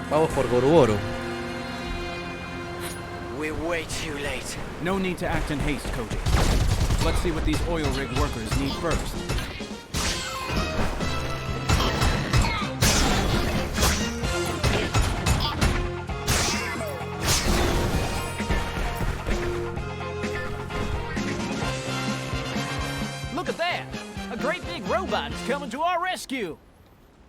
Vamos por Goruboro. We're way too late. No need to act in haste, Koji. Let's see what these oil rig workers need first. Look at that! A great big robot is coming to our rescue!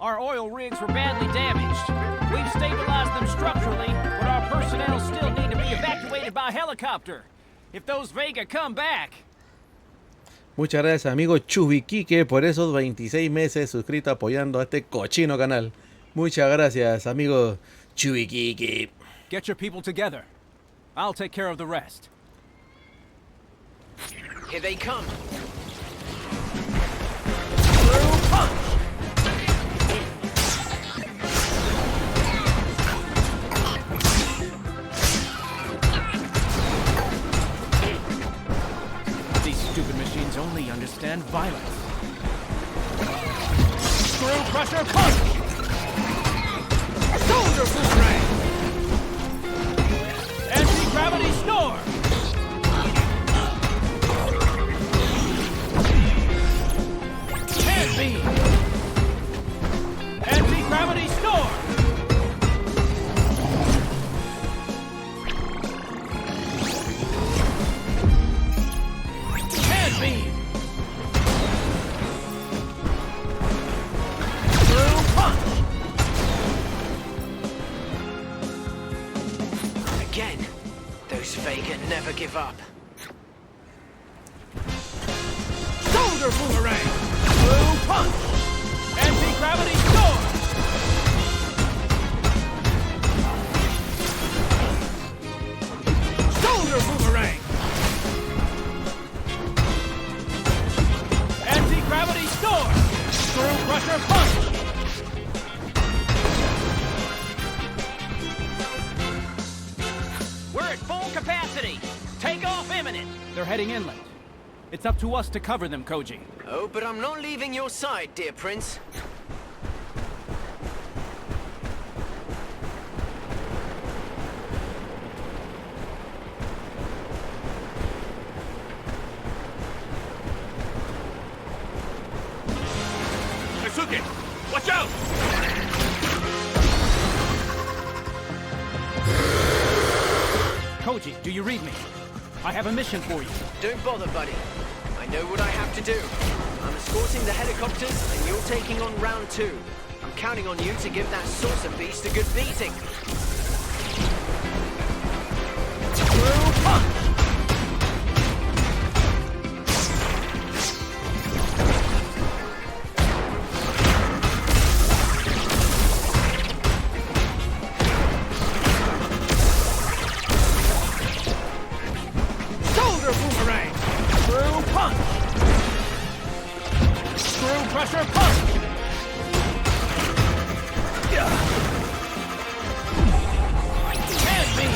Our oil rigs were badly damaged. We've stabilized them structurally, but our personnel still need to be evacuated by helicopter. If those Vega come back... Muchas gracias, amigo Chubiquique, por esos 26 meses suscrito apoyando a este cochino canal. Muchas gracias, amigo Chubiquique. Get your people together. I'll take care of the rest. Here they come. Through punch! These stupid machines only understand violence. Screw crusher punch! Shoulder boomerang! Anti-gravity snore! Hand beam! Anti-gravity snore! Hand beam! Through punch! Again. Those Vega never give up. Shoulder boomerang! Through punch! Anti-gravity snore! Shoulder boomerang! Anti-gravity snore! Screw crusher punch! We're at full capacity. Take off imminent. They're heading inland. It's up to us to cover them, Koji. Oh, but I'm not leaving your side, dear Prince. Keisuke! Watch out! Koji, do you read me? I have a mission for you. Don't bother, buddy. I know what I have to do. I'm escorting the helicopters, and you're taking on round 2. I'm counting on you to give that saucer beast a good beating. Through punch! Shoulder boomerang! Through punch! Screw crusher punch! Hand beam!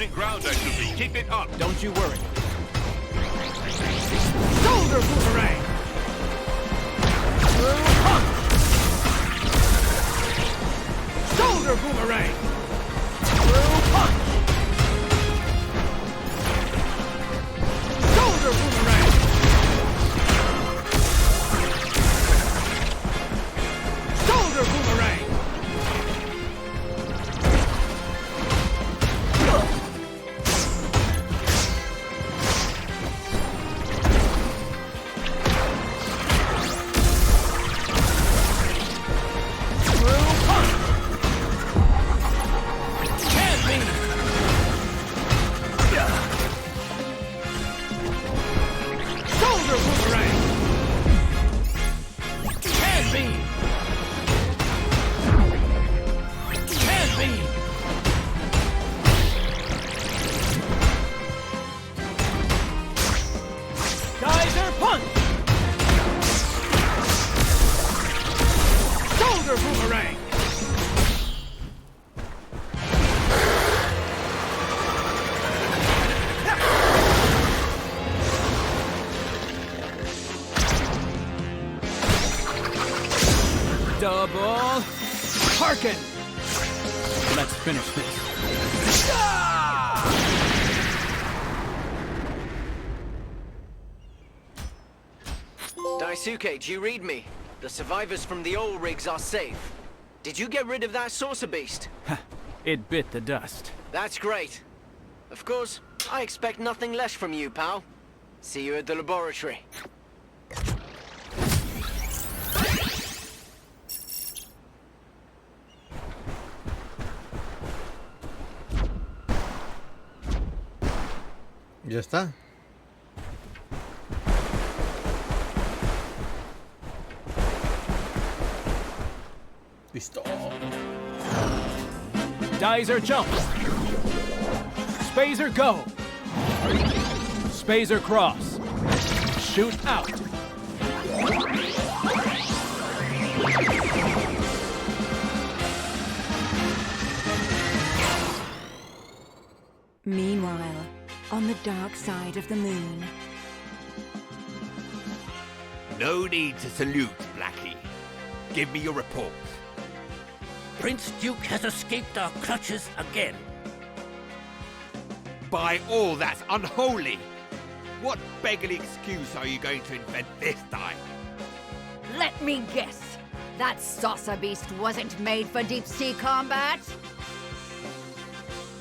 losing ground, I should be. Keep it up. Don't you worry. Shoulder boomerang! Punch! Shoulder boomerang! Punch! Shoulder boomerang! Shoulder boomerang! Boomerang! Double. Harken! Let's finish this. Daisuke, do you read me? The survivors from the oil rigs are safe. Did you get rid of that saucer beast? It bit the dust. That's great. Of course, I expect nothing less from you, pal. See you at the laboratory. Ya está. Listo. Dizer jump. Spazer go. Spazer cross. Shoot out. Meanwhile, on the dark side of the moon. No need to salute, Blackie. Give me your report. Prince Duke has escaped our clutches again. By all that's unholy! What beggarly excuse are you going to invent this time? Let me guess. That saucer beast wasn't made for deep sea combat?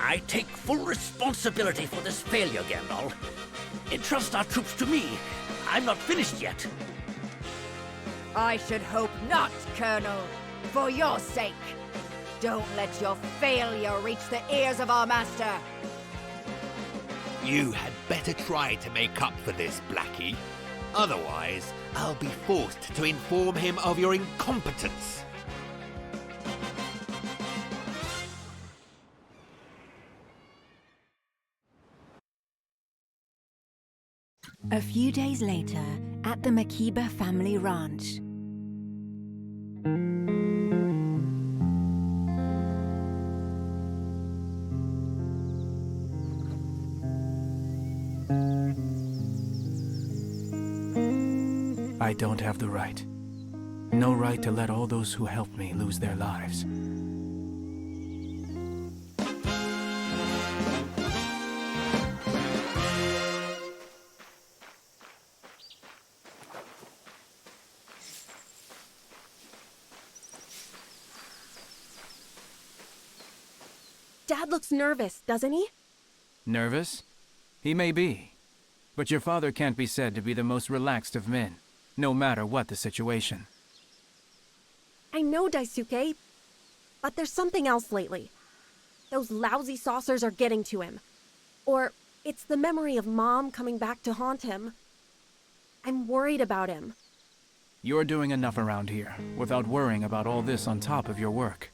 I take full responsibility for this failure, Gandalf. Entrust our troops to me. I'm not finished yet. I should hope not, Colonel. For your sake. Don't let your failure reach the ears of our master. You had better try to make up for this, Blackie. Otherwise, I'll be forced to inform him of your incompetence. A few days later, at the Makiba family ranch. I don't have the right. No right to let all those who helped me lose their lives. Dad looks nervous, doesn't he? Nervous? He may be. But your father can't be said to be the most relaxed of men, no matter what the situation. I know, Daisuke. But there's something else lately. Those lousy saucers are getting to him. Or it's the memory of Mom coming back to haunt him. I'm worried about him. You're doing enough around here, without worrying about all this on top of your work.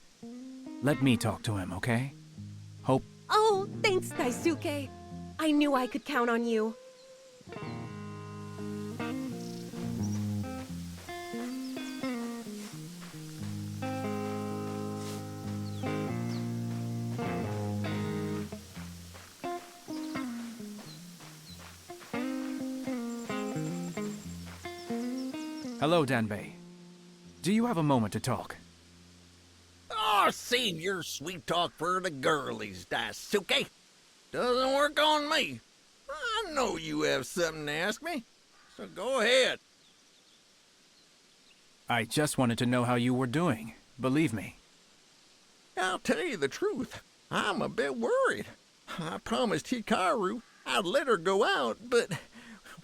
Let me talk to him, okay? Hope. Oh, thanks, Daisuke. I knew I could count on you. Hello, Danbei. Do you have a moment to talk? Oh, save your sweet talk for the girlies, Daisuke. Doesn't work on me. I know you have something to ask me, so go ahead. I just wanted to know how you were doing. Believe me. I'll tell you the truth. I'm a bit worried. I promised Hikaru I'd let her go out, but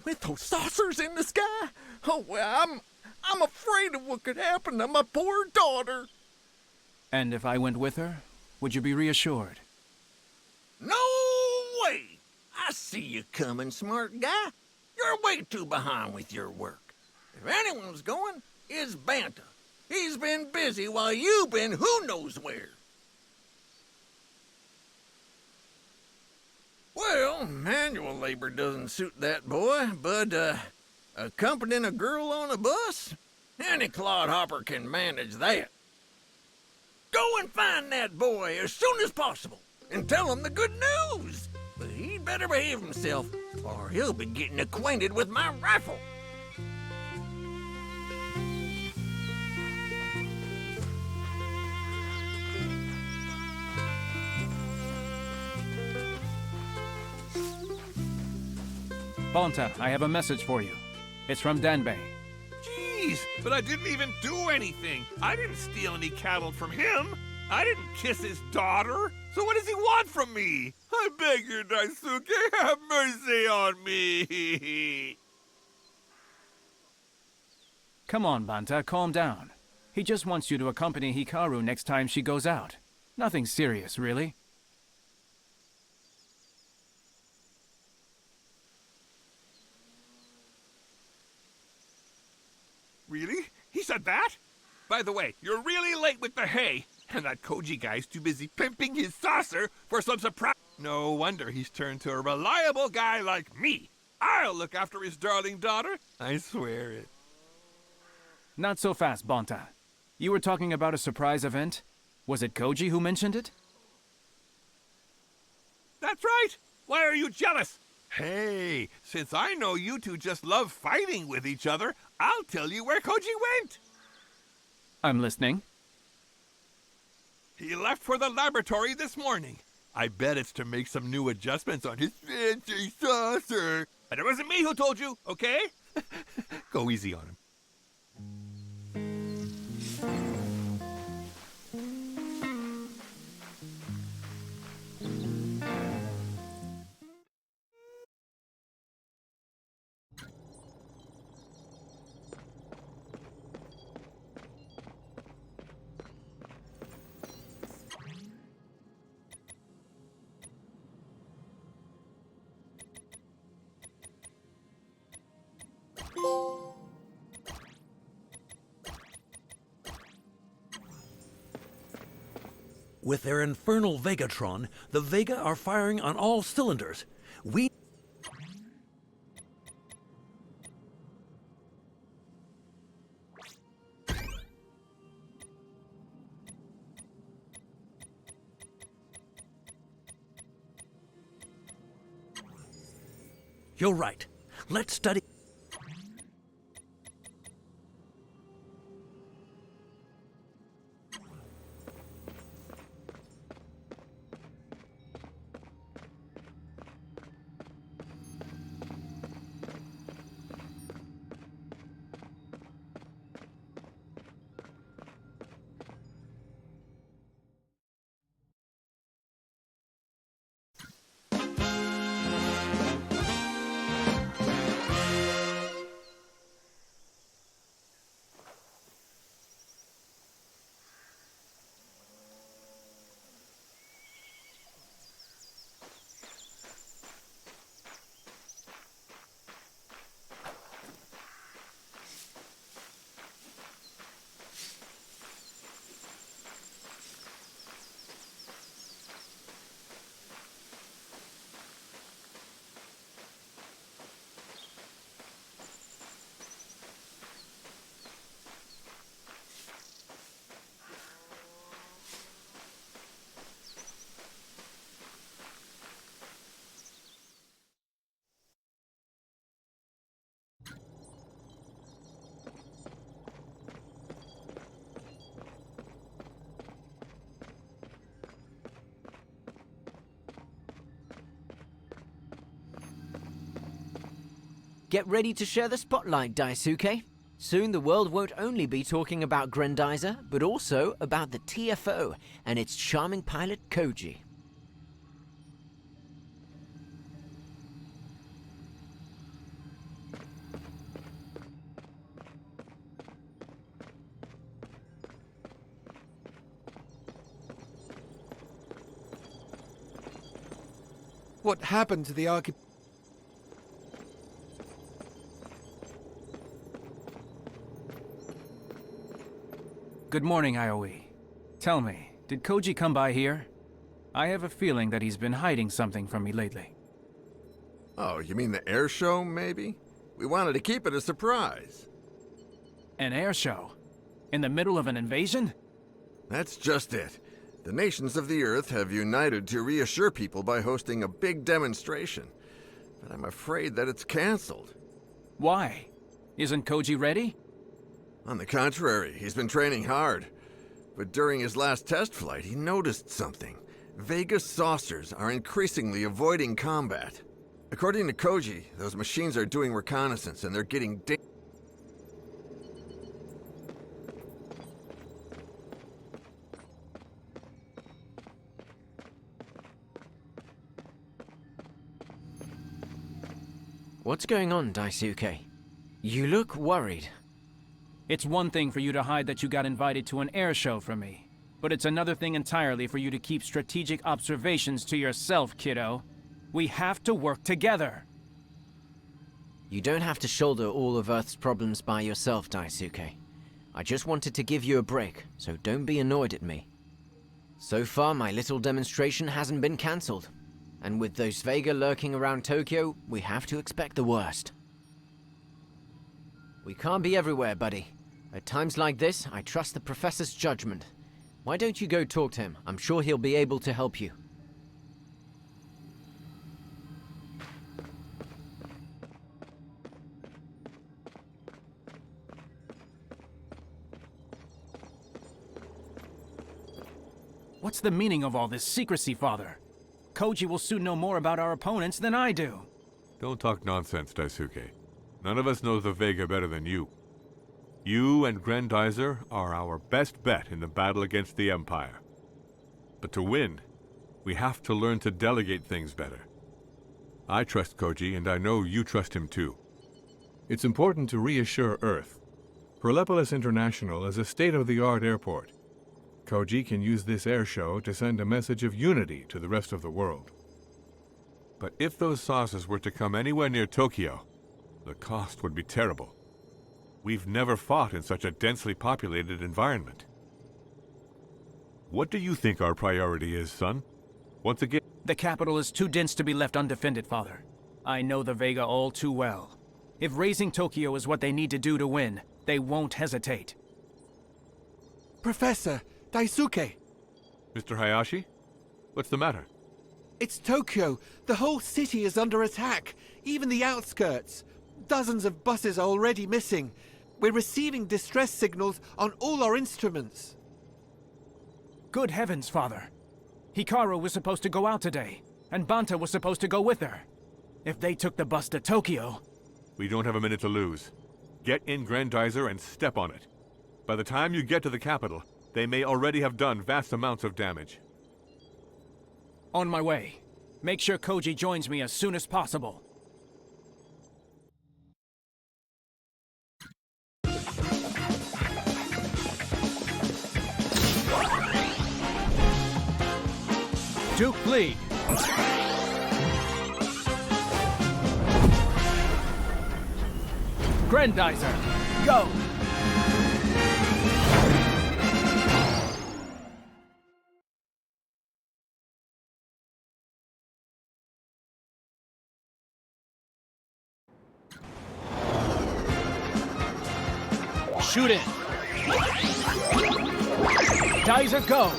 with those saucers in the sky, oh, well, I'm afraid of what could happen to my poor daughter. And if I went with her, would you be reassured? No way! I see you coming, smart guy. You're way too behind with your work. If anyone's going, it's Banta. He's been busy while you've been who knows where. Well, manual labor doesn't suit that boy, but accompanying a girl on a bus? Any clodhopper can manage that. Go and find that boy as soon as possible and tell him the good news. But he'd better behave himself, or he'll be getting acquainted with my rifle. Bonta, I have a message for you. It's from Danbei. Jeez, but I didn't even do anything. I didn't steal any cattle from him. I didn't kiss his daughter. So what does he want from me? I beg you, Daisuke, have mercy on me. Come on, Banta, calm down. He just wants you to accompany Hikaru next time she goes out. Nothing serious, really. Really? He said that? By the way, you're really late with the hay, and that Koji guy's too busy pimping his saucer for some surprise. No wonder he's turned to a reliable guy like me. I'll look after his darling daughter. I swear it. Not so fast, Bonta. You were talking about a surprise event? Was it Koji who mentioned it? That's right. Why are you jealous? Hey, since I know you two just love fighting with each other, I'll tell you where Koji went. I'm listening. He left for the laboratory this morning. I bet it's to make some new adjustments on his fancy saucer. But it wasn't me who told you, okay? Go easy on him. With their infernal Vegatron, the Vega are firing on all cylinders. You're right. Let's study. Get ready to share the spotlight, Daisuke. Soon the world won't only be talking about GRENDIZER, but also about the TFO and its charming pilot Koji. What happened to the Good morning, Ioe. Tell me, did Koji come by here? I have a feeling that he's been hiding something from me lately. Oh, you mean the air show, maybe? We wanted to keep it a surprise. An air show? In the middle of an invasion? That's just it. The nations of the Earth have united to reassure people by hosting a big demonstration. But I'm afraid that it's canceled. Why? Isn't Koji ready? On the contrary, he's been training hard. But during his last test flight, he noticed something. Vega saucers are increasingly avoiding combat. According to Koji, those machines are doing reconnaissance and they're getting What's going on, Daisuke? You look worried. It's one thing for you to hide that you got invited to an air show from me, but it's another thing entirely for you to keep strategic observations to yourself, kiddo. We have to work together. You don't have to shoulder all of Earth's problems by yourself, Daisuke. I just wanted to give you a break, so don't be annoyed at me. So far, my little demonstration hasn't been cancelled. And with those Vega lurking around Tokyo, we have to expect the worst. We can't be everywhere, buddy. At times like this, I trust the professor's judgment. Why don't you go talk to him? I'm sure he'll be able to help you. What's the meaning of all this secrecy, Father? Koji will soon know more about our opponents than I do. Don't talk nonsense, Daisuke. None of us knows the Vega better than you. You and GRENDIZER are our best bet in the battle against the Empire. But to win, we have to learn to delegate things better. I trust Koji, and I know you trust him too. It's important to reassure Earth. Perlepolis International is a state-of-the-art airport. Koji can use this air show to send a message of unity to the rest of the world. But if those saucers were to come anywhere near Tokyo, the cost would be terrible. We've never fought in such a densely populated environment. What do you think our priority is, son? Once again... The capital is too dense to be left undefended, Father. I know the Vega all too well. If raising Tokyo is what they need to do to win, they won't hesitate. Professor, Daisuke! Mr. Hayashi? What's the matter? It's Tokyo. The whole city is under attack. Even the outskirts. Dozens of buses are already missing. We're receiving distress signals on all our instruments. Good heavens, Father. Hikaru was supposed to go out today, and Banta was supposed to go with her. If they took the bus to Tokyo... We don't have a minute to lose. Get in GRENDIZER and step on it. By the time you get to the capital, they may already have done vast amounts of damage. On my way. Make sure Koji joins me as soon as possible. Duke lead. GRENDIZER, go! Shoot it! Dizer, go!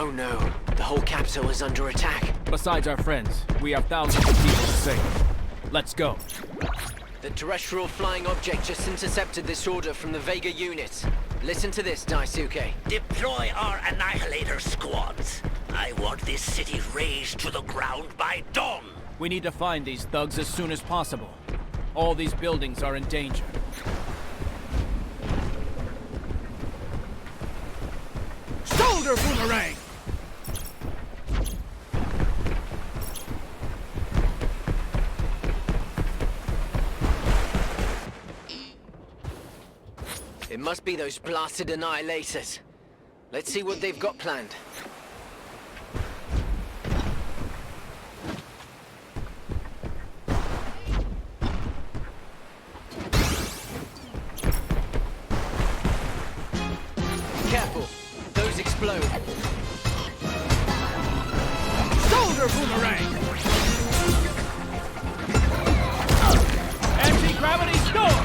Oh no, the whole capital is under attack. Besides our friends, we have thousands of people to save. Let's go. The terrestrial flying object just intercepted this order from the Vega units. Listen to this, Daisuke. Deploy our Annihilator squads. I want this city razed to the ground by dawn. We need to find these thugs as soon as possible. All these buildings are in danger. Shoulder boomerang! It must be those blasted annihilators. Let's see what they've got planned. Careful, those explode. Shoulder boomerang! Anti-gravity storm!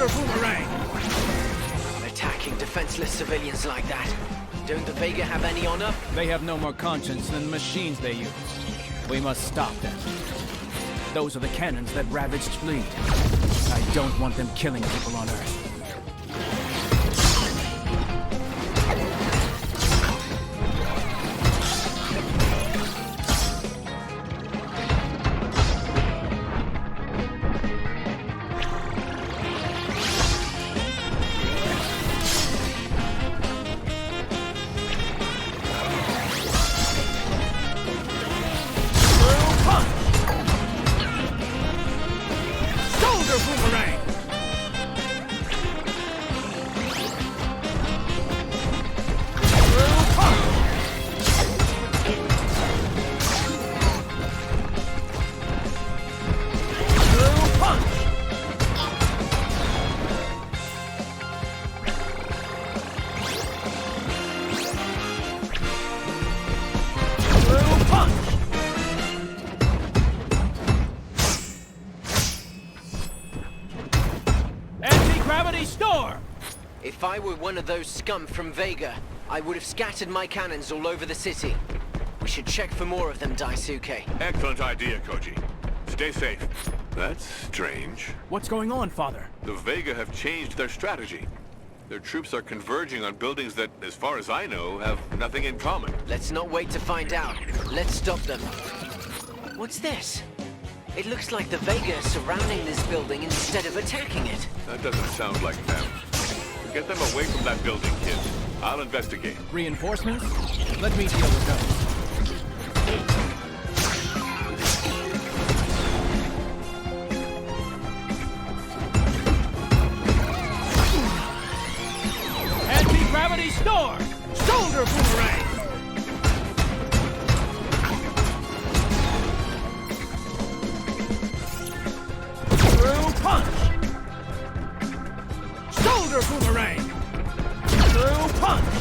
Boomerang! Attacking defenseless civilians like that. Don't the Vega have any honor? They have no more conscience than the machines they use. We must stop them. Those are the cannons that ravaged Fleet. I don't want them killing people on Earth. Boomerang! If I were one of those scum from Vega, I would have scattered my cannons all over the city. We should check for more of them, Daisuke. Excellent idea, Koji. Stay safe. That's strange. What's going on, Father? The Vega have changed their strategy. Their troops are converging on buildings that, as far as I know, have nothing in common. Let's not wait to find out. Let's stop them. What's this? It looks like the Vega is surrounding this building instead of attacking it. That doesn't sound like them. Get them away from that building, kid. I'll investigate. Reinforcements? Let me deal with those. Anti-gravity storm! Shoulder boomerang! Through punch! Shoulder boomerang! Through punch!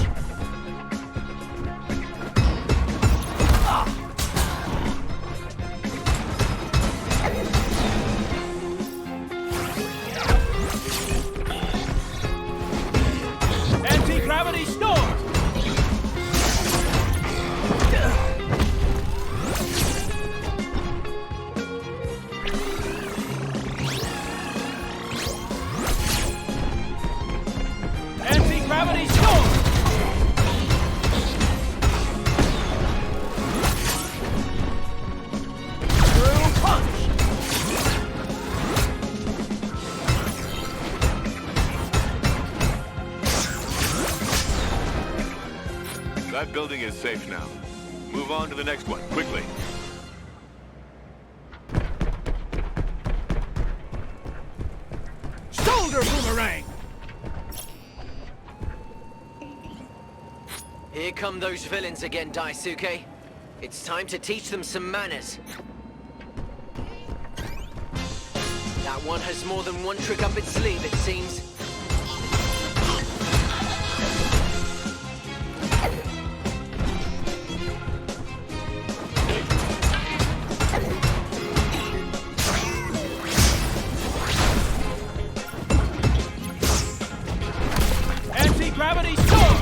Anti-gravity storm! Anti-gravity storm! Through punch! That building is safe now. Move on to the next one, quickly. Shoulder boomerang! Here come those villains again, Daisuke. It's time to teach them some manners. That one has more than one trick up its sleeve, it seems. Anti-gravity storm!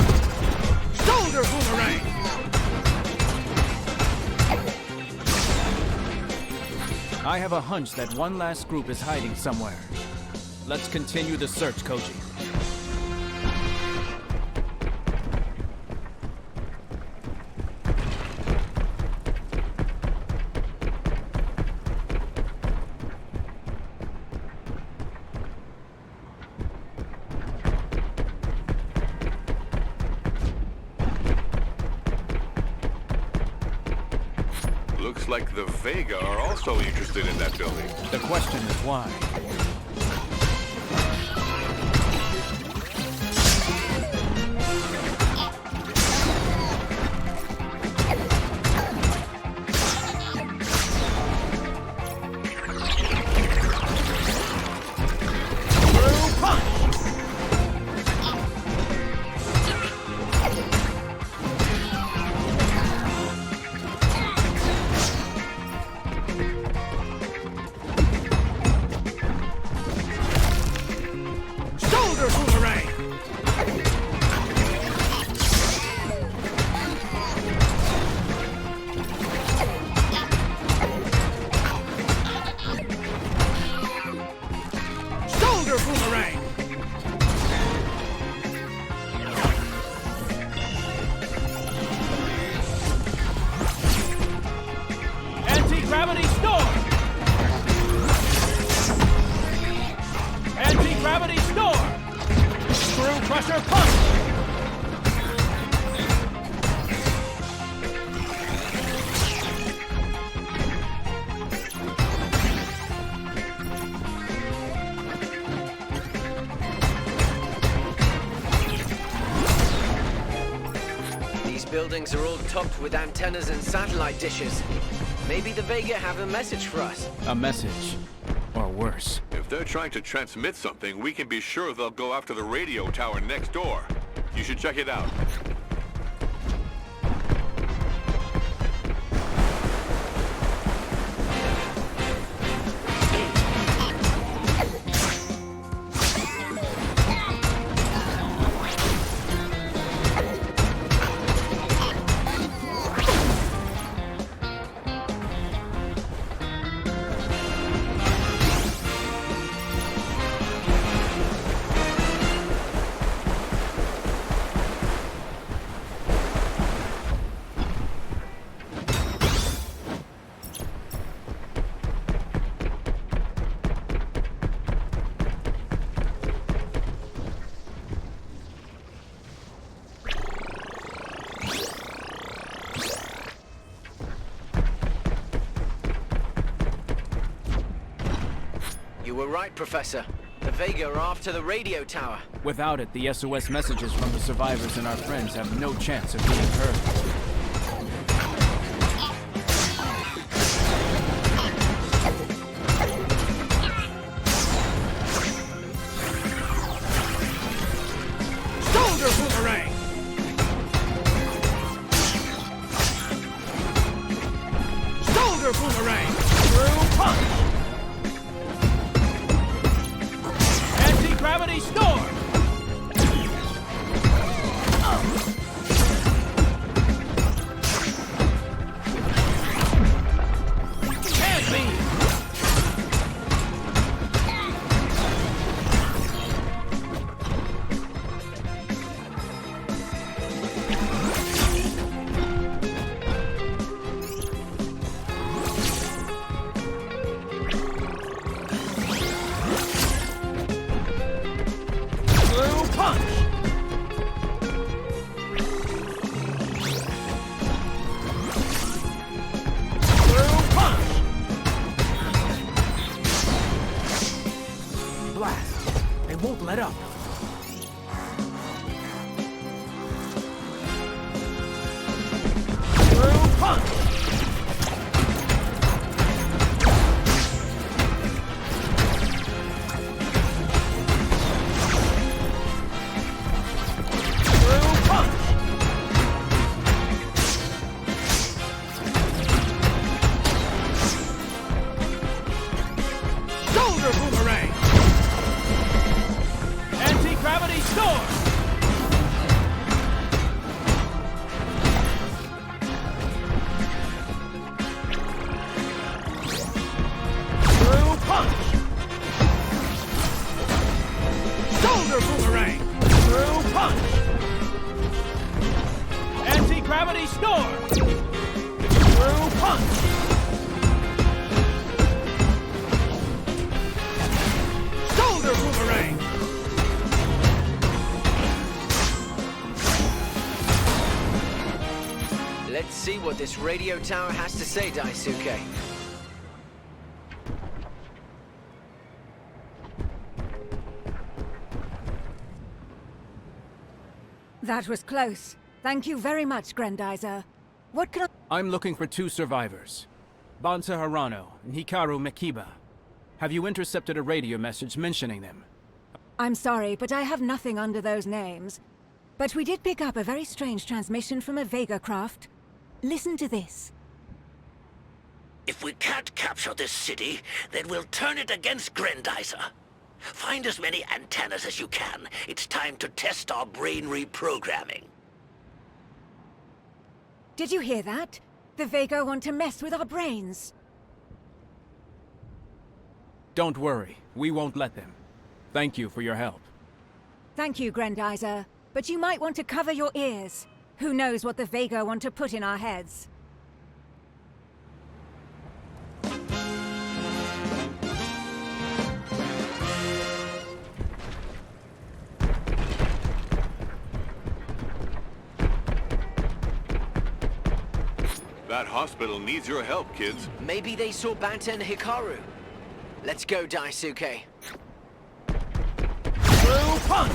I have a hunch that one last group is hiding somewhere. Let's continue the search, Koji. Looks like the Vega are also interested in that building. The question is why. Anti-gravity storm! Anti-gravity storm! Screw crusher punch! These buildings are all topped with antennas and satellite dishes. Maybe the Vega have a message for us. A message. Or worse. If they're trying to transmit something, we can be sure they'll go after the radio tower next door. You should check it out. You were right, Professor. The Vega are after the radio tower. Without it, the SOS messages from the survivors and our friends have no chance of being heard. Gravity storm! Can't be! Won't let up. Through punch! Through punch! Shoulder boomerang! what this radio tower has to say, Daisuke. That was close. Thank you very much, Grendizer. What can I... I'm looking for 2 survivors. Bansa Harano and Hikaru Makiba. Have you intercepted a radio message mentioning them? I'm sorry, but I have nothing under those names. But we did pick up a very strange transmission from a Vega craft. Listen to this. If we can't capture this city, then we'll turn it against Grendizer. Find as many antennas as you can. It's time to test our brain reprogramming. Did you hear that? The Vega want to mess with our brains. Don't worry, we won't let them. Thank you for your help. Thank you, Grendizer. But you might want to cover your ears. Who knows what the Vega want to put in our heads? That hospital needs your help, kids. Maybe they saw Banta and Hikaru. Let's go, Daisuke. True punch!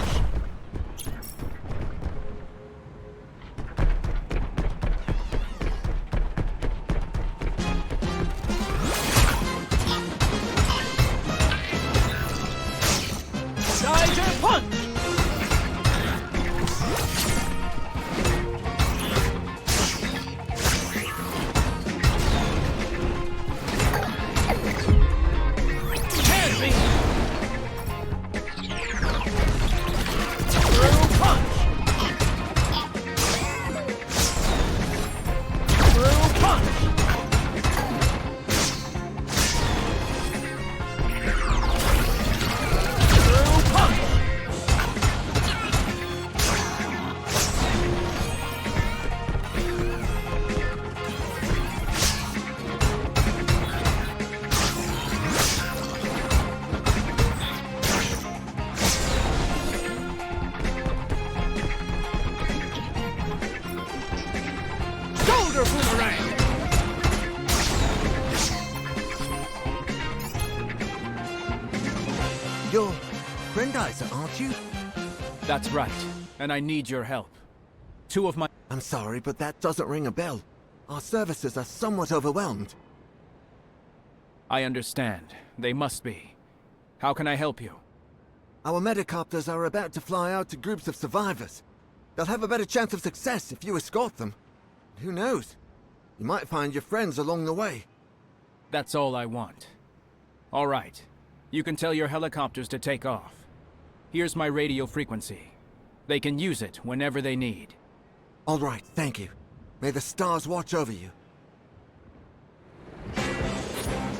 Geyser punch! You're Grendizer, aren't you? That's right, and I need your help. 2 of my... I'm sorry, but that doesn't ring a bell. Our services are somewhat overwhelmed. I understand. They must be. How can I help you? Our medicopters are about to fly out to groups of survivors. They'll have a better chance of success if you escort them. Who knows? You might find your friends along the way. That's all I want. All right. You can tell your helicopters to take off. Here's my radio frequency. They can use it whenever they need. All right, thank you. May the stars watch over you.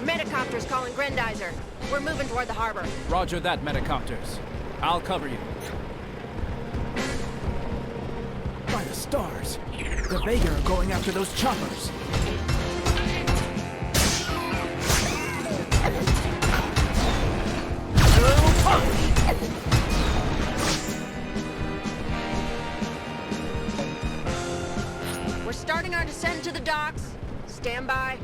Metacopter's calling Grendizer. We're moving toward the harbor. Roger that, Metacopters. I'll cover you. By the stars! The Vega are going after those choppers. We're starting our descent to the docks. Stand by.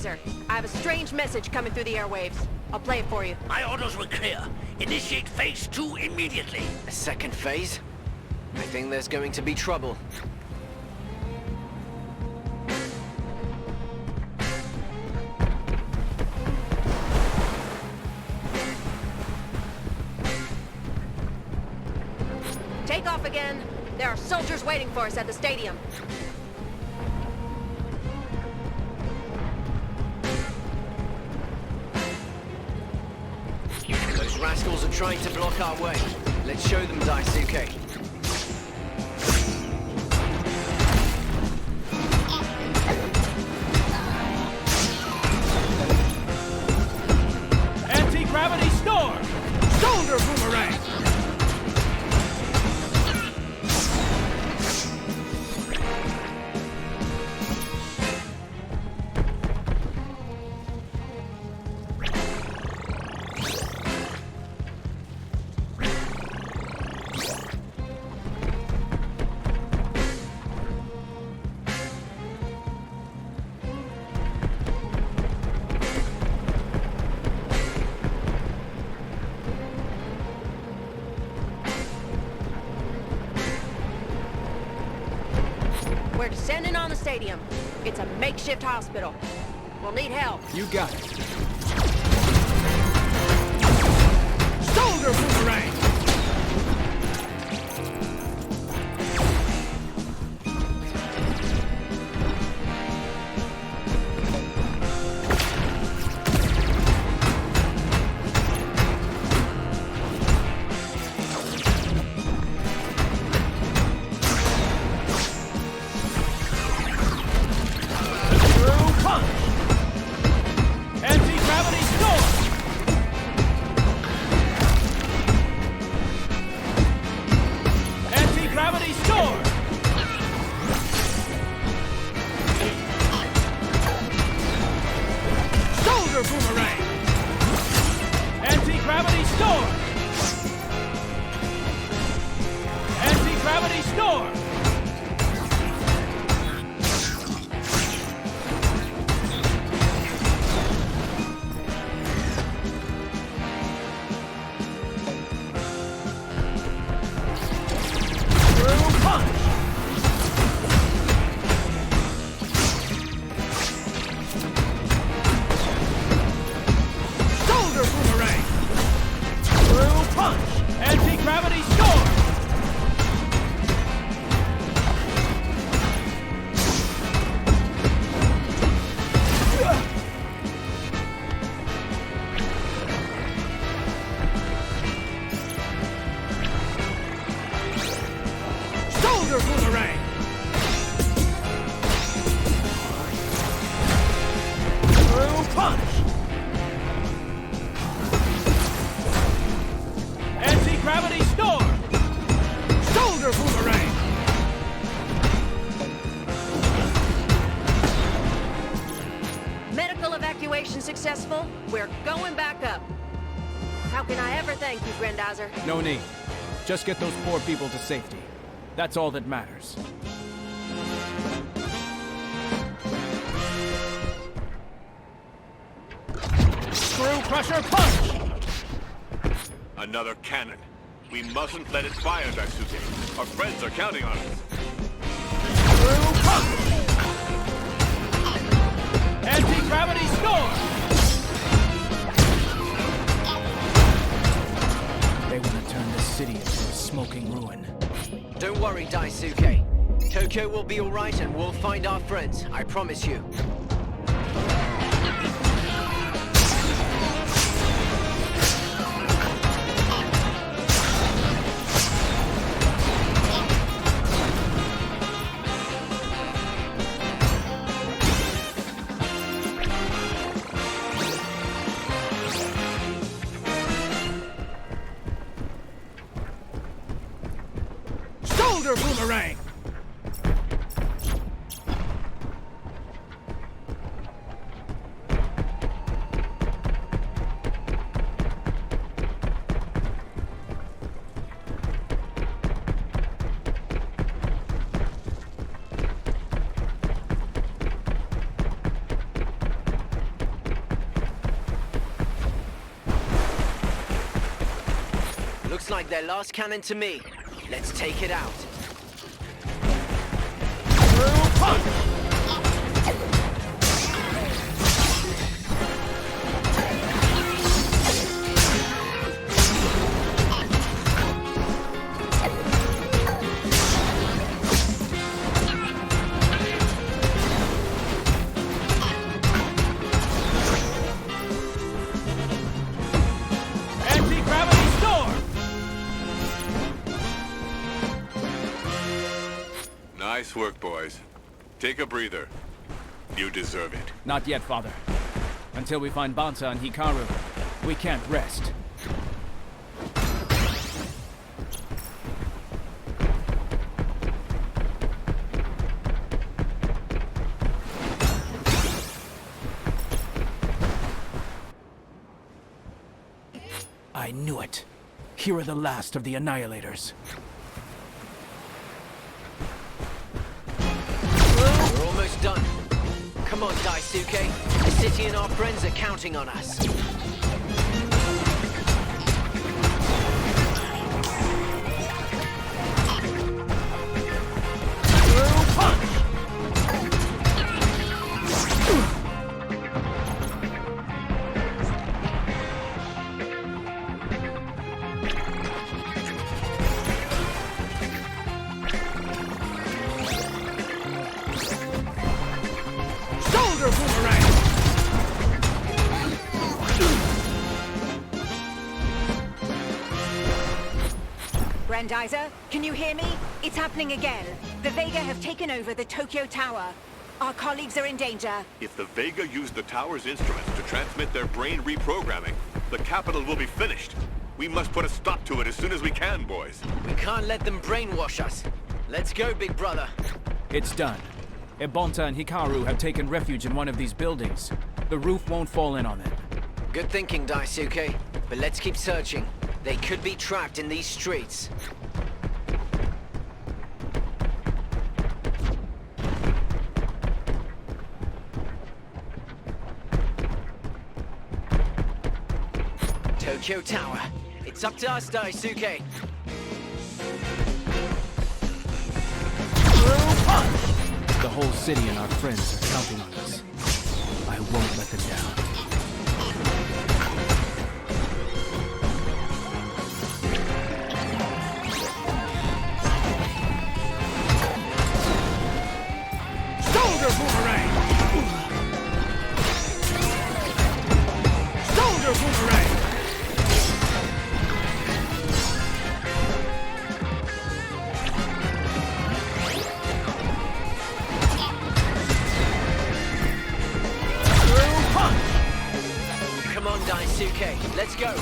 Grendizer. I have a strange message coming through the airwaves. I'll play it for you. My orders were clear. Initiate phase 2 immediately. A second phase? I think there's going to be trouble. Take off again. There are soldiers waiting for us at the stadium. Those rascals are trying to block our way. Let's show them, Daisuke. Anti-gravity storm! Shoulder boomerang! We're descending on the stadium. It's a makeshift hospital. We'll need help. You got it. Shoulder boomerang! Successful, we're going back up. How can I ever thank you, Grendizer? No need. Just get those poor people to safety. That's all that matters. Screw crusher punch! Another cannon. We mustn't let it fire, Daisuke. Our friends are counting on us. Screw punch! Anti-gravity storm! They want to turn this city into a smoking ruin. Don't worry, Daisuke. Tokyo will be alright and we'll find our friends, I promise you. Boomerang! Looks like their last cannon to me. Let's take it out. Anti-gravity storm! Nice work, boys. Take a breather. You deserve it. Not yet, Father. Until we find Bonta and Hikaru, we can't rest. I knew it. Here are the last of the Annihilators. We're almost done. Come on, Daisuke. The city and our friends are counting on us. Shoulder boomerang! Grendizer, can you hear me? It's happening again. The Vega have taken over the Tokyo Tower. Our colleagues are in danger. If the Vega use the tower's instruments to transmit their brain reprogramming, the capital will be finished. We must put a stop to it as soon as we can, boys. We can't let them brainwash us. Let's go, big brother. It's done. Ebonta and Hikaru have taken refuge in one of these buildings. The roof won't fall in on them. Good thinking, Daisuke. But let's keep searching. They could be trapped in these streets. Tokyo Tower. It's up to us, Daisuke. The whole city and our friends are counting on us. I won't let them down. Shoulder boomerang! Shoulder boomerang! Come on, Daisuke. Let's go.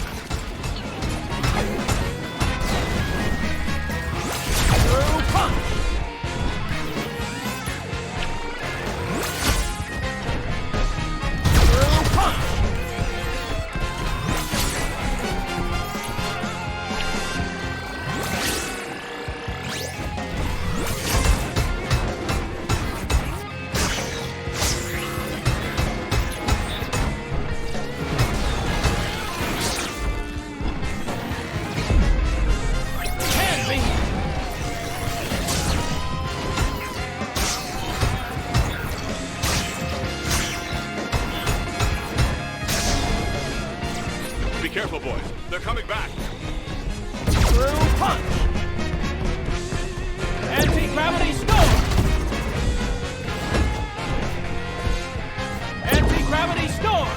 Be careful, boys. They're coming back. Through punch! Anti-gravity storm! Anti-gravity storm!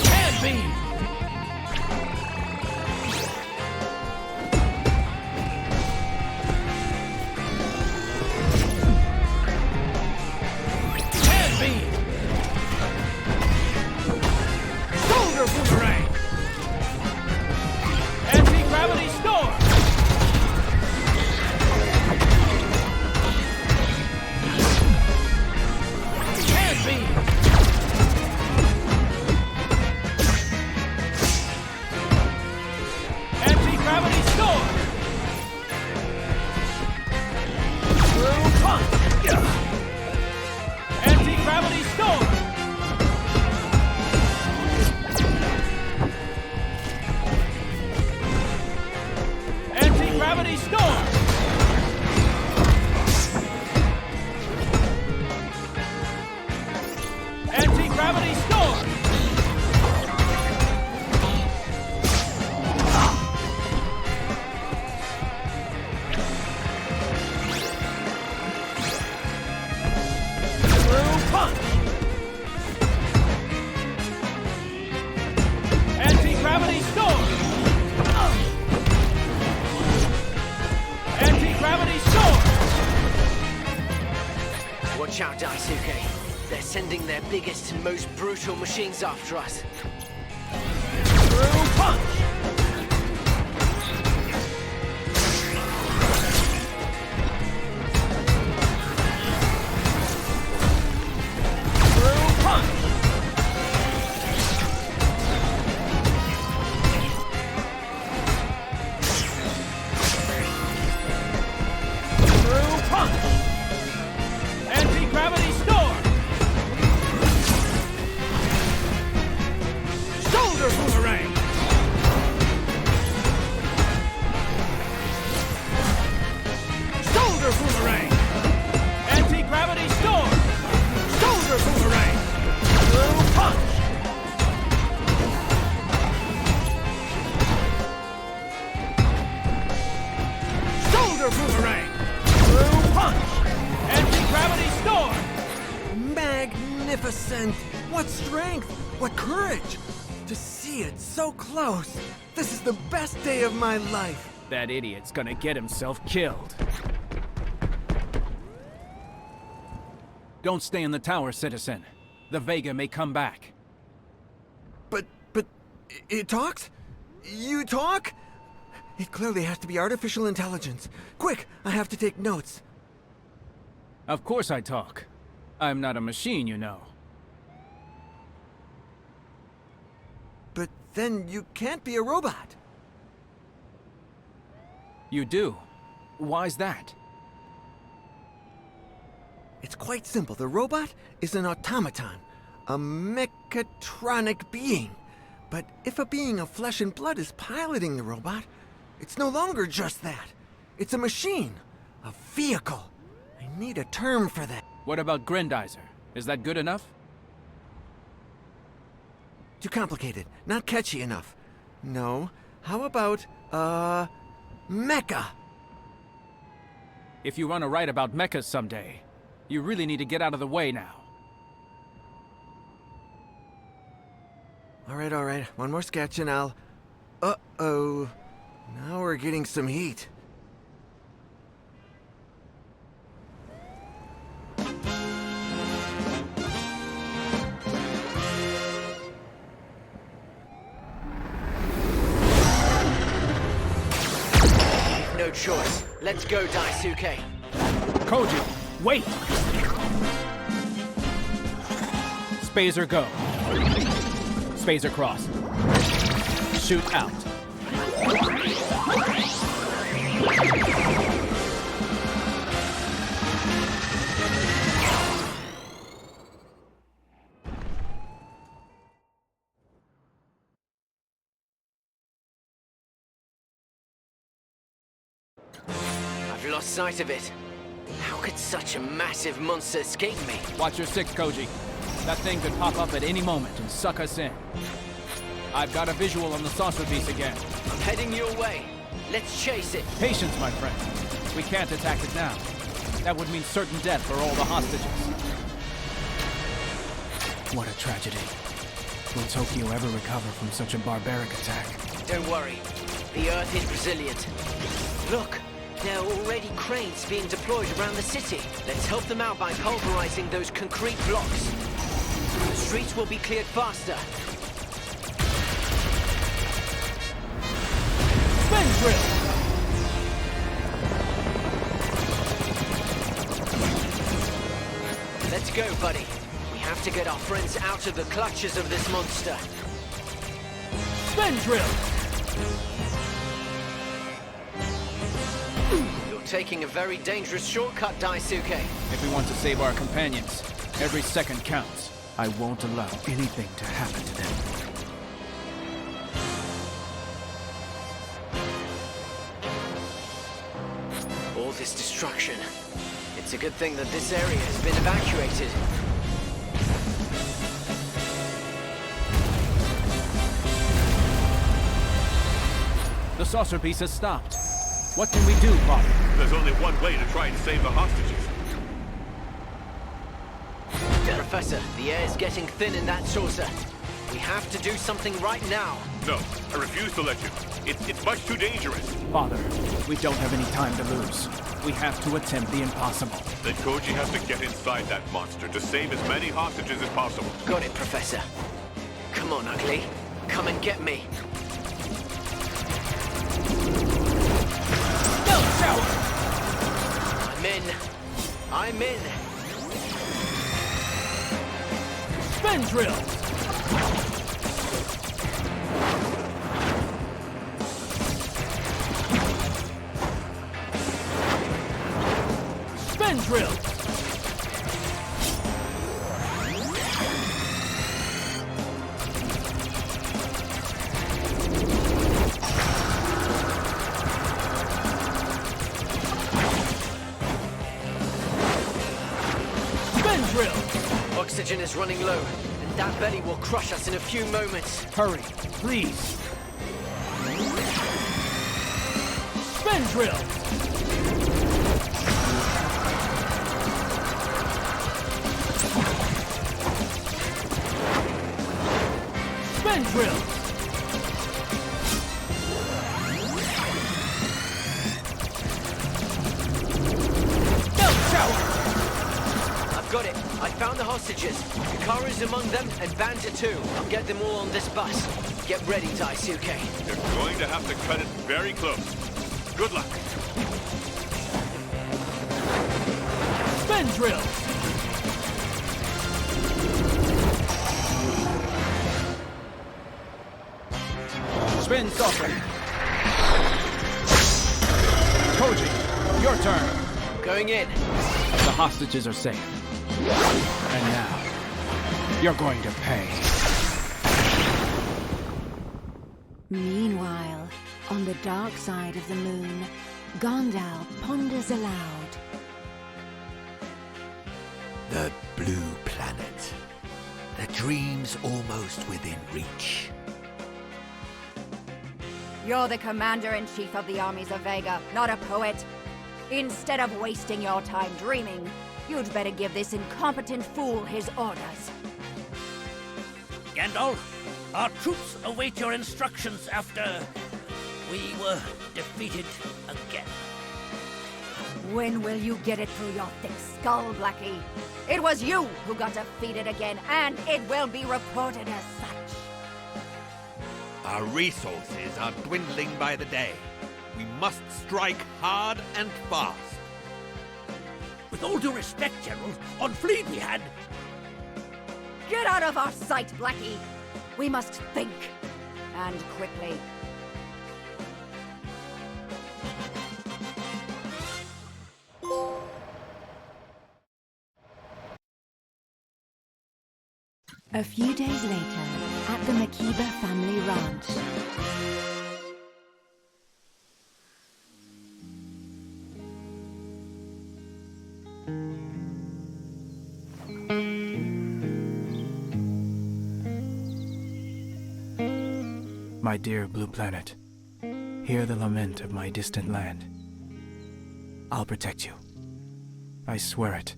Hand beam! Hand beam! Shoulder boomerang! Anti-gravity storm! Anti-gravity storm! Through punch! Anti-gravity storm! Anti-gravity storm! Watch out, Daisuke. They're sending their biggest and most brutal machines after us. Through punch! Through punch! Through punch! Anti-gravity storm! Shoulder boomerang! Shoulder boomerang! Anti-gravity storm! Shoulder boomerang! Through punch! Shoulder boomerang! Through punch! Anti-gravity storm! Magnificent! What strength! What courage! To see it so close! This is the best day of my life! That idiot's gonna get himself killed. Don't stay in the tower, citizen. The Vega may come back. But it talks? You talk? It clearly has to be artificial intelligence. Quick, I have to take notes. Of course I talk. I'm not a machine, you know. But then you can't be a robot. You do. Why's that? It's quite simple. The robot is an automaton, a mechatronic being. But if a being of flesh and blood is piloting the robot, it's no longer just that. It's a machine, a vehicle. I need a term for that. What about Grendizer? Is that good enough? Too complicated, not catchy enough. No, how about, mecha? If you want to write about mechas someday, you really need to get out of the way now. All right. One more sketch and I'll... Uh-oh. Now we're getting some heat. No choice. Let's go, Daisuke. Koji, wait! Spazer go. Spazer cross. Shoot out. I've lost sight of it. How could such a massive monster escape me? Watch your six, Koji. That thing could pop up at any moment and suck us in. I've got a visual on the saucer beast again. I'm heading your way. Let's chase it. Patience, my friend. We can't attack it now. That would mean certain death for all the hostages. What a tragedy. Will Tokyo ever recover from such a barbaric attack? Don't worry. The Earth is resilient. Look, there are already cranes being deployed around the city. Let's help them out by pulverizing those concrete blocks. The streets will be cleared faster. Spin drill! Let's go, buddy. We have to get our friends out of the clutches of this monster. Spin drill! You're taking a very dangerous shortcut, Daisuke. If we want to save our companions, every second counts. I won't allow anything to happen to them. all this destruction. It's a good thing that this area has been evacuated. The saucer beast has stopped. What can we do, Father? There's only one way to try and save the hostages. Professor, the air is getting thin in that saucer. We have to do something right now. No, I refuse to let you. It's much too dangerous. Father, we don't have any time to lose. We have to attempt the impossible. Then Koji has to get inside that monster to save as many hostages as possible. Got it, Professor. Come on, Ugly. Come and get me. Go, shower! I'm in. I'm in. Spin drill! Spin drill! Spin drill! Oxygen is running low, and that belly will crush us in a few moments. Hurry, please. Spin drill! Spin drill! Go, shower! I've got it. I found the hostages. Hikaru's among them, and Banter too. I'll get them all on this bus. Get ready, Daisuke. You're going to have to cut it very close. Good luck. Spin drill! Spin saucer. Koji, your turn. Going in. The hostages are safe. And now, you're going to pay. Meanwhile, on the dark side of the moon, Gondal ponders aloud. The blue planet. The dream's almost within reach. You're the commander-in-chief of the armies of Vega, not a poet. Instead of wasting your time dreaming, you'd better give this incompetent fool his orders. Gandalf, our troops await your instructions after we were defeated again. When will you get it through your thick skull, Blackie? It was you who got defeated again, and it will be reported as such. Our resources are dwindling by the day. We must strike hard and fast. With all due respect, General, on Fleet we had... Get out of our sight, Blackie! We must think, and quickly. A few days later, at the Makiba family ranch. My dear blue planet, hear the lament of my distant land. I'll protect you. I swear it.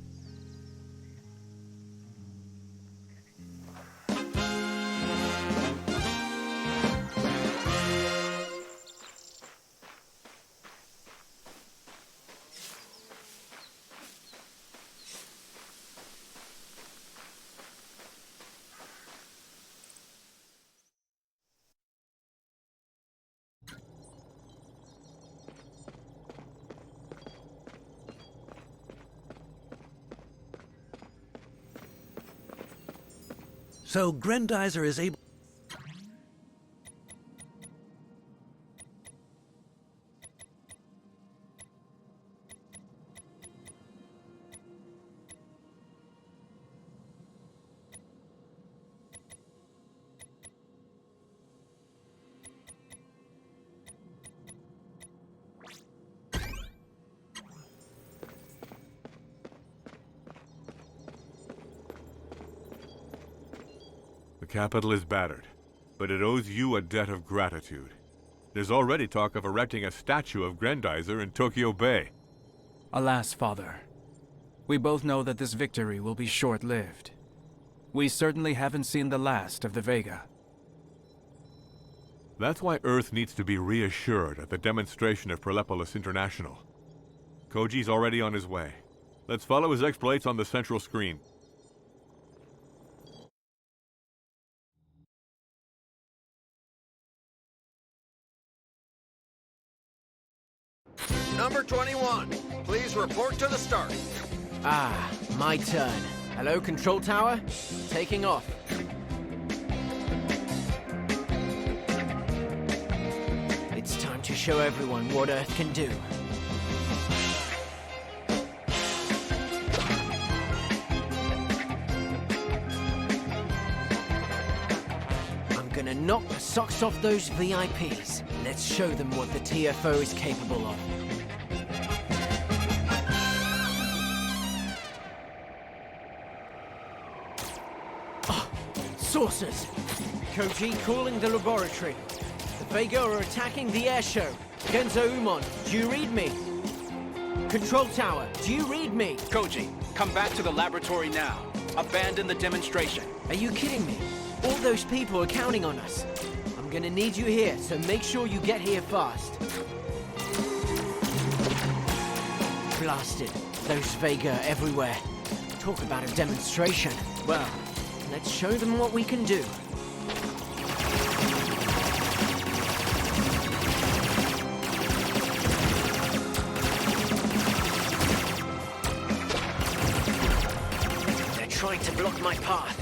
So Grendizer is able... capital is battered, but it owes you a debt of gratitude. There's already talk of erecting a statue of Grendizer in Tokyo Bay. Alas, Father. We both know that this victory will be short-lived. We certainly haven't seen the last of the Vega. That's why Earth needs to be reassured at the demonstration of Perlepolis International. Koji's already on his way. Let's follow his exploits on the central screen. Number 21, please report to the start. Ah, my turn. Hello, Control Tower. Taking off. It's time to show everyone what Earth can do. I'm gonna knock the socks off those VIPs. Let's show them what the TFO is capable of. Saucers! Koji calling the laboratory. The Vega are attacking the air show. Genzo Umon, do you read me? Control Tower, do you read me? Koji, come back to the laboratory now. Abandon the demonstration. Are you kidding me? All those people are counting on us. I'm gonna need you here, so make sure you get here fast. Blasted. Those Vega are everywhere. Talk about a demonstration. Well, let's show them what we can do. They're trying to block my path.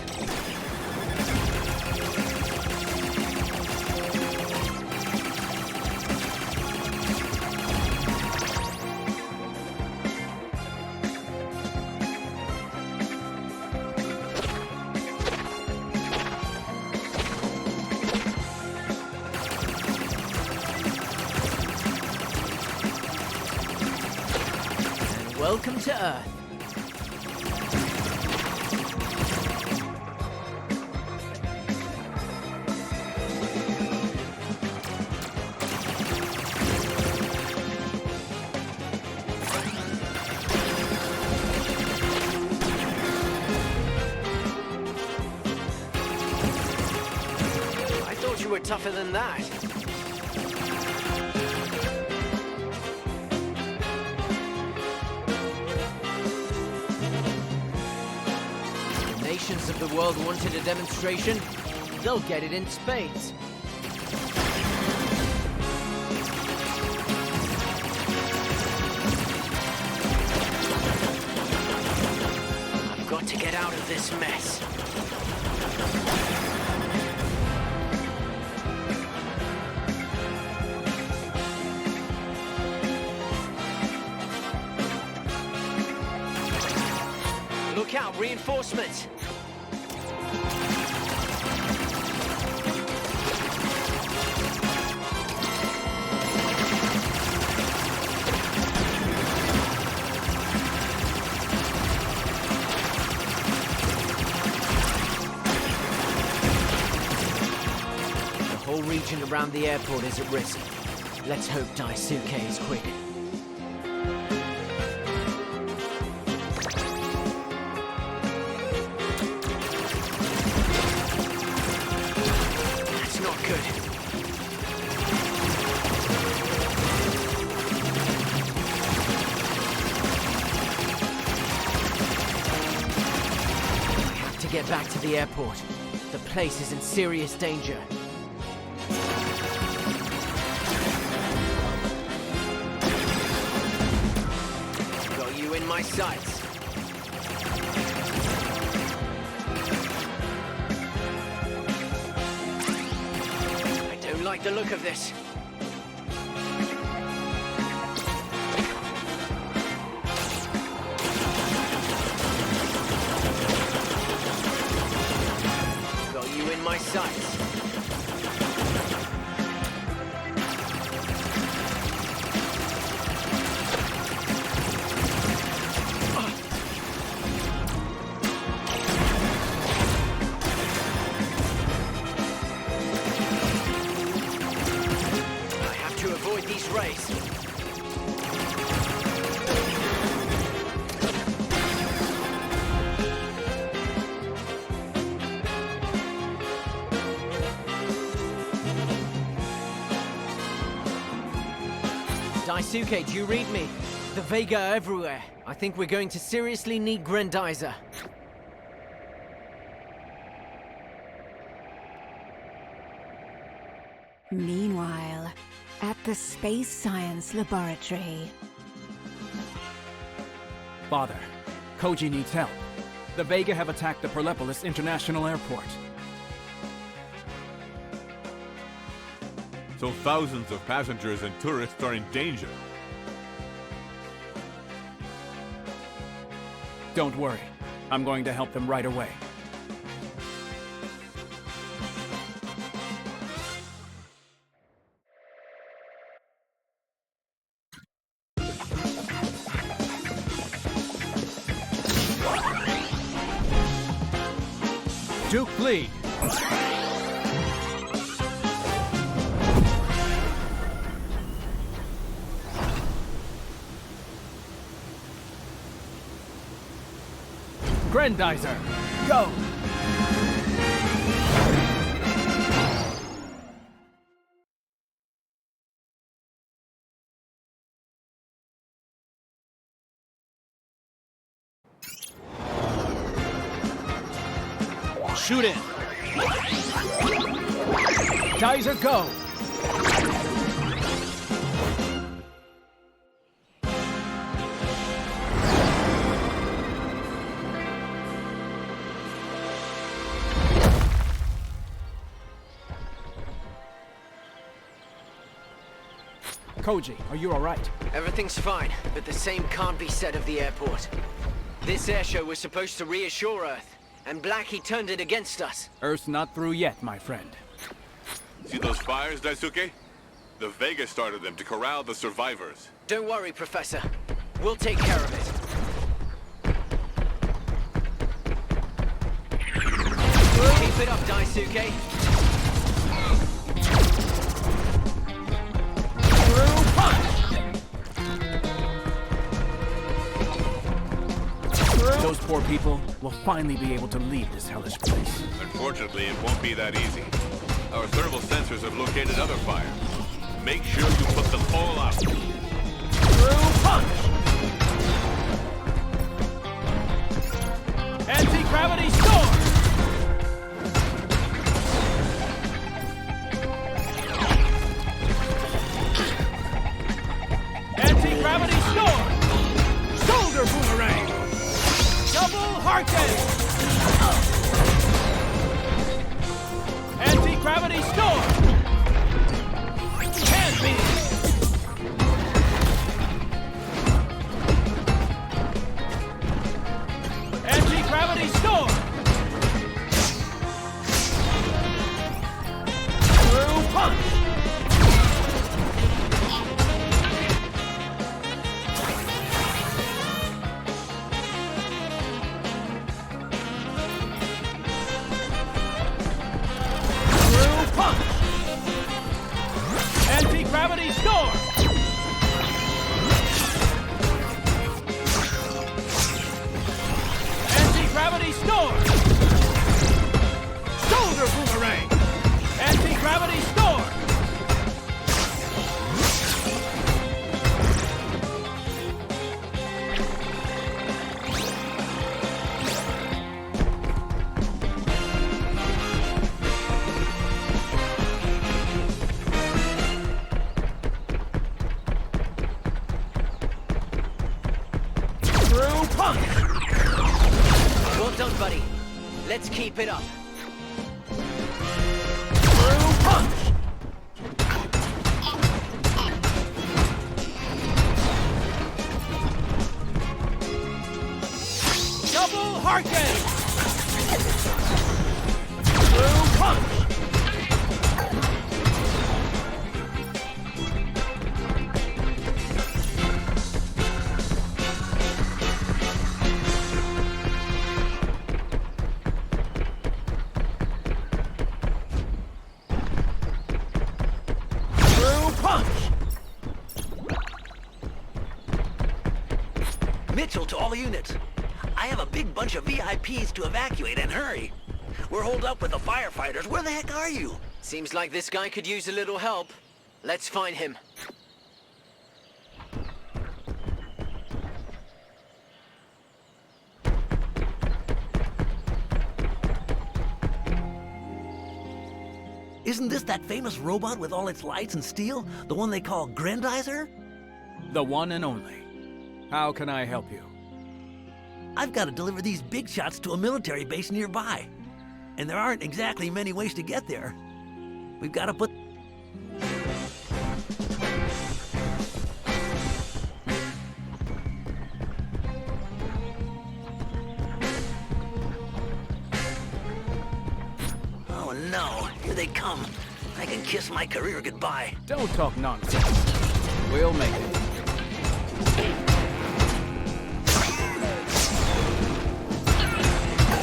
Welcome to Earth. I thought you were tougher than that. Of the world wanted a demonstration, they'll get it in spades. I've got to get out of this mess. Look out, reinforcements! Region around the airport is at risk. Let's hope Daisuke is quick. That's not good. I have to get back to the airport. The place is in serious danger. My sights. I don't like the look of this. Got you in my sights. Daisuke, do you read me? The Vega are everywhere. I think we're going to seriously need Grendizer. Meanwhile, at the Space Science Laboratory. Father, Koji needs help. The Vega have attacked the Perlepolis International Airport. So thousands of passengers and tourists are in danger. Don't worry. I'm going to help them right away. Duke lead. Grendizer, go! Shoot in! Dizer, go! Koji, are you all right? Everything's fine, but the same can't be said of the airport. This airshow was supposed to reassure Earth, and Blackie turned it against us. Earth's not through yet, my friend. See those fires, Daisuke? The Vega started them to corral the survivors. Don't worry, Professor. We'll take care of it. Keep it up, Daisuke. Those poor people will finally be able to leave this hellish place. Unfortunately, it won't be that easy. Our thermal sensors have located other fires. Make sure you put them all out. Through punch! Anti-gravity storm! Anti-gravity storm! Shoulder boomerang! Double Hurricane! Anti-gravity storm! Hand beam! Anti-gravity storm! Through punch! Anti-gravity storm! Anti-gravity storm! Shoulder boomerang! Anti-gravity storm! Well done, buddy. Let's keep it up. Through punch! Double Hurricane! Through punch! Mitchell to all units. I have a big bunch of VIPs to evacuate and hurry. We're holed up with the firefighters. Where the heck are you? Seems like this guy could use a little help. Let's find him. Isn't this that famous robot with all its lights and steel? The one they call GRENDIZER? The one and only. How can I help you? I've got to deliver these big shots to a military base nearby. And there aren't exactly many ways to get there. We've got to put... Oh no, here they come. I can kiss my career goodbye. Don't talk nonsense. We'll make it.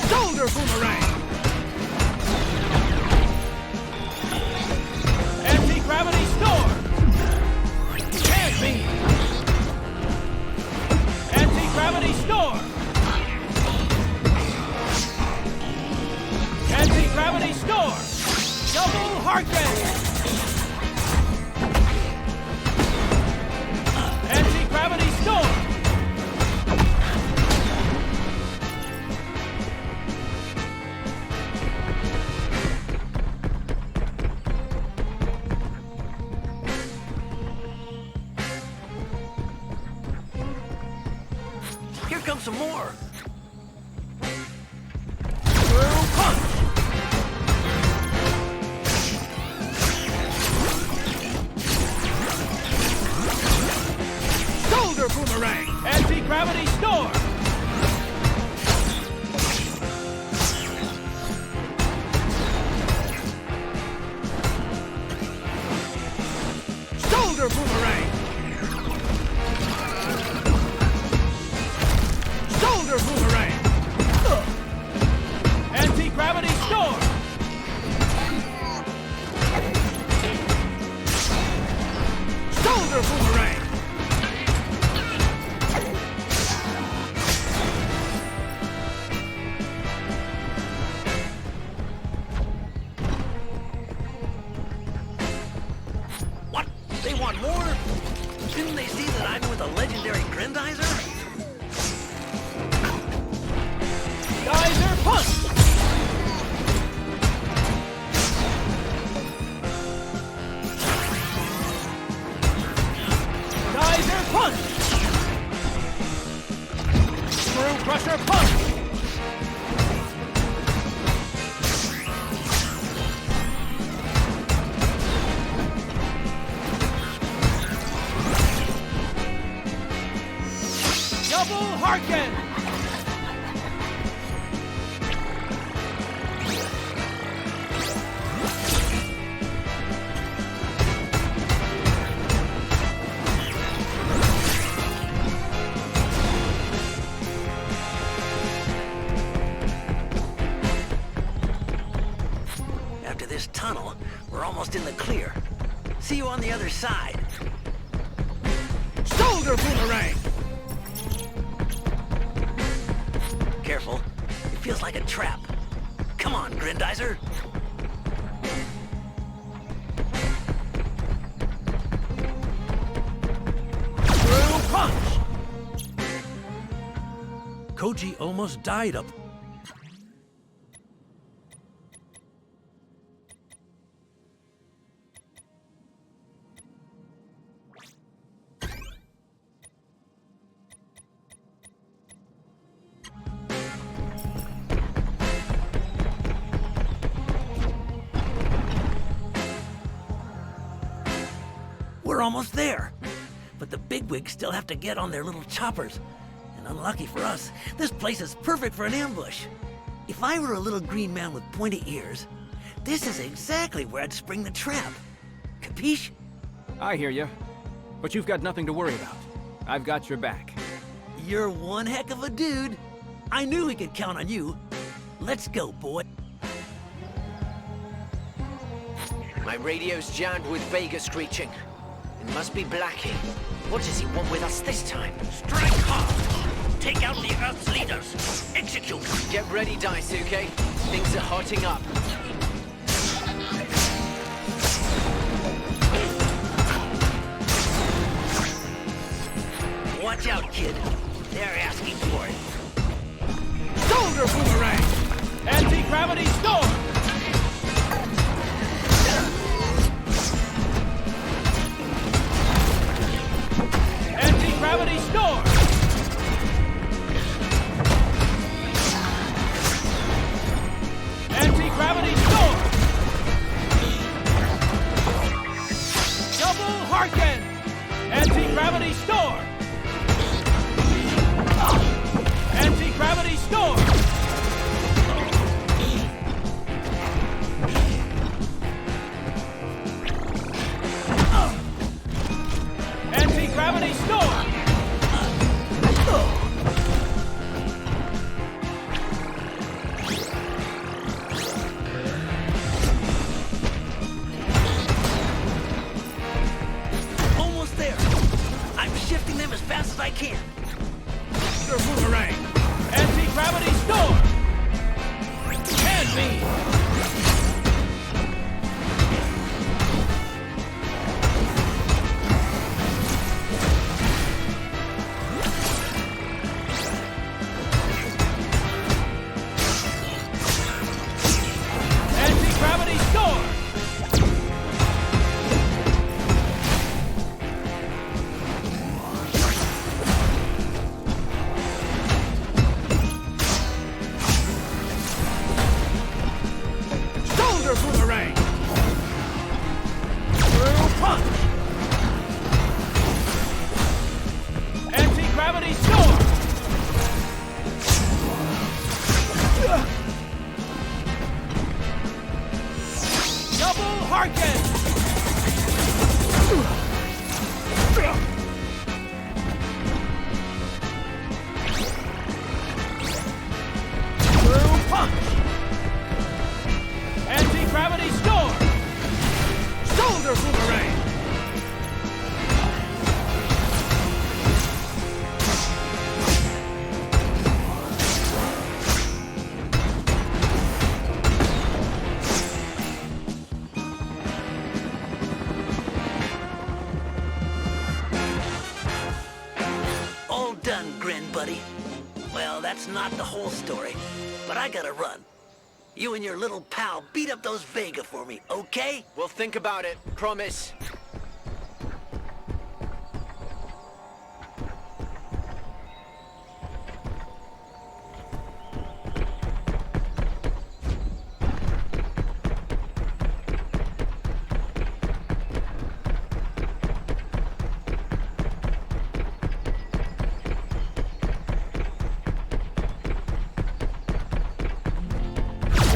Shoulder boomerang! Anti-gravity storm! Can't be! Anti-gravity storm! Anti-gravity storm! Double Harkness! Anti-gravity storm! Here comes some more. Shoulder boomerang! Anti-gravity storm! Shoulder boomerang! Shoulder boomerang! Anti-gravity storm! Shoulder boomerang! What? They want more? Didn't they see that I'm with a legendary GRENDIZER? Geyser punch! Geyser punch! Screw crusher punch! Double Harkin! After this tunnel, we're almost in the clear. See you on the other side. Shoulder boomerang! Careful. It feels like a trap. Come on, GRENDIZER. Screw punch! Koji almost died up. We're almost there. But the bigwigs still have to get on their little choppers. And unlucky for us, this place is perfect for an ambush. If I were a little green man with pointy ears, this is exactly where I'd spring the trap. Capiche? I hear you. But you've got nothing to worry about. I've got your back. You're one heck of a dude. I knew we could count on you. Let's go, boy. My radio's jammed with Vega screeching. It must be Blackie. What does he want with us this time? Strike hard! Take out the Earth's leaders! Execute! Get ready, Daisuke. Things are hotting up. Watch out, kid. They're asking for it. Shoulder boomerang! Anti-gravity storm! as I can. Your boomerang. Anti-gravity storm. Can be. Anti-gravity storm. Shoulder boomerang. Through punch. Anti-gravity storm. Double Harkin. Through punch. Anti-gravity storm. Shoulder boomerang. All done, Grin Buddy. Well, that's not the whole story, but I gotta run. You and your little pal beat up those Vega for me, okay? We'll think about it, promise.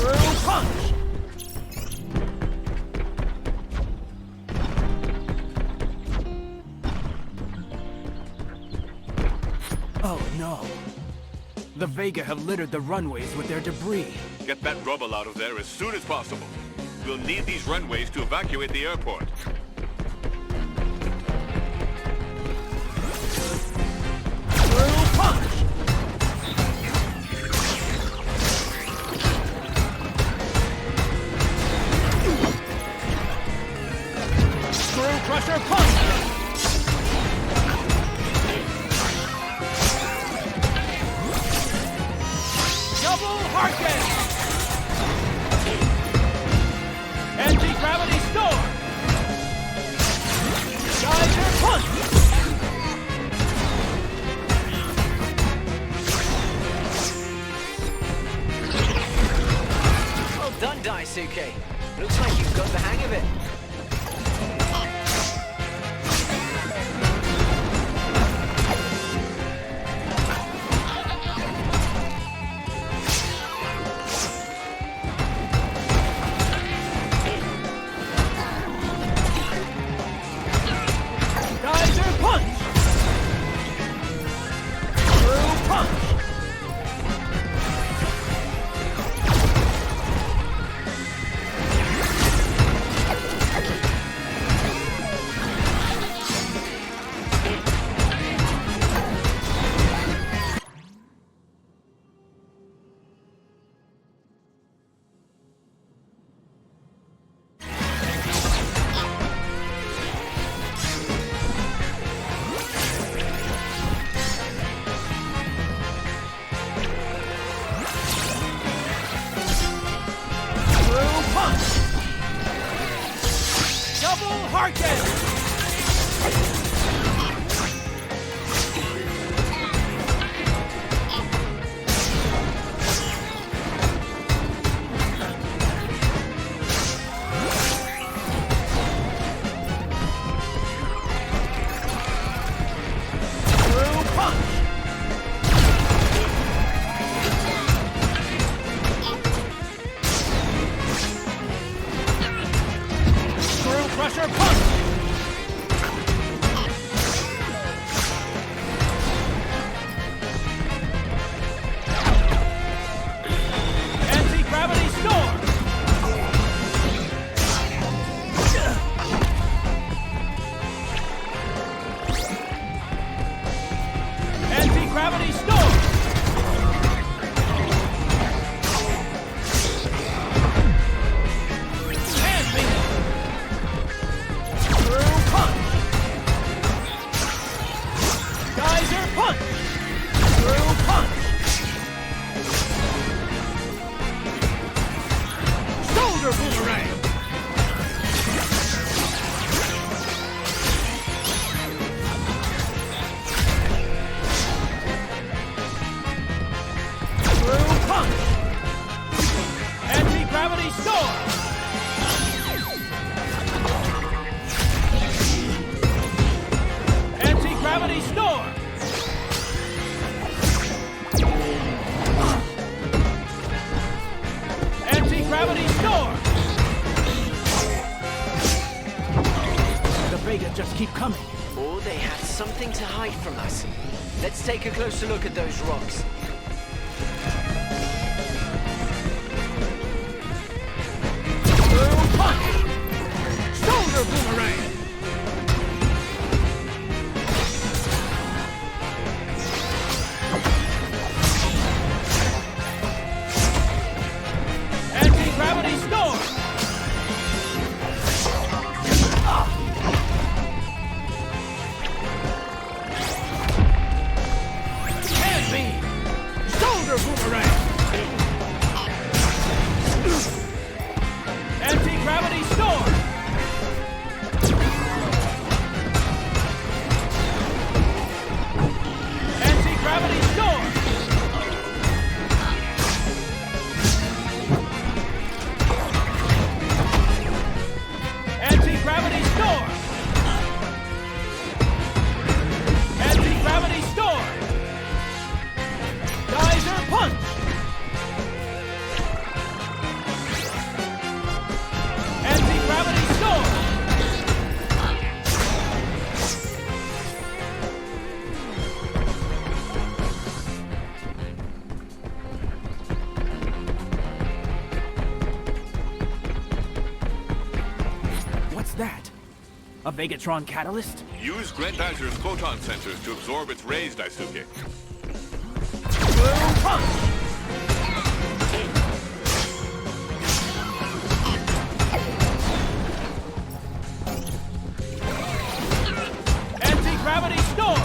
Through punch. Oh no. The Vega have littered the runways with their debris. Get that rubble out of there as soon as possible. We'll need these runways to evacuate the airport. Through punch. Screw crusher punch. Double Harkin. Anti-gravity storm. Geyser punch. Well done, Daisuke. Looks like you've got the hang of it. Geyser punch. Through punch. Through punch. Double Harkin. Through punch. Screw crusher punch. Anti-gravity storm! Hand beam! Through punch! Geyser punch! Through punch! Shoulder boomerang! Anti-gravity storm! Anti-gravity storm! Anti-gravity storm! The Vega just keep coming. Or they had something to hide from us. Let's take a closer look at those rocks. Shoulder boomerang! Anti-gravity storm! Hand beam! Shoulder boomerang! Anti-gravity storm! Anti-gravity storm! Anti-gravity storm! Anti-gravity storm! Geyser punch! Anti-gravity storm! What's that? A Vegatron catalyst? Use GRENDIZER's photon sensors to absorb its rays, Daisuke. Blue punch! Anti-gravity storm!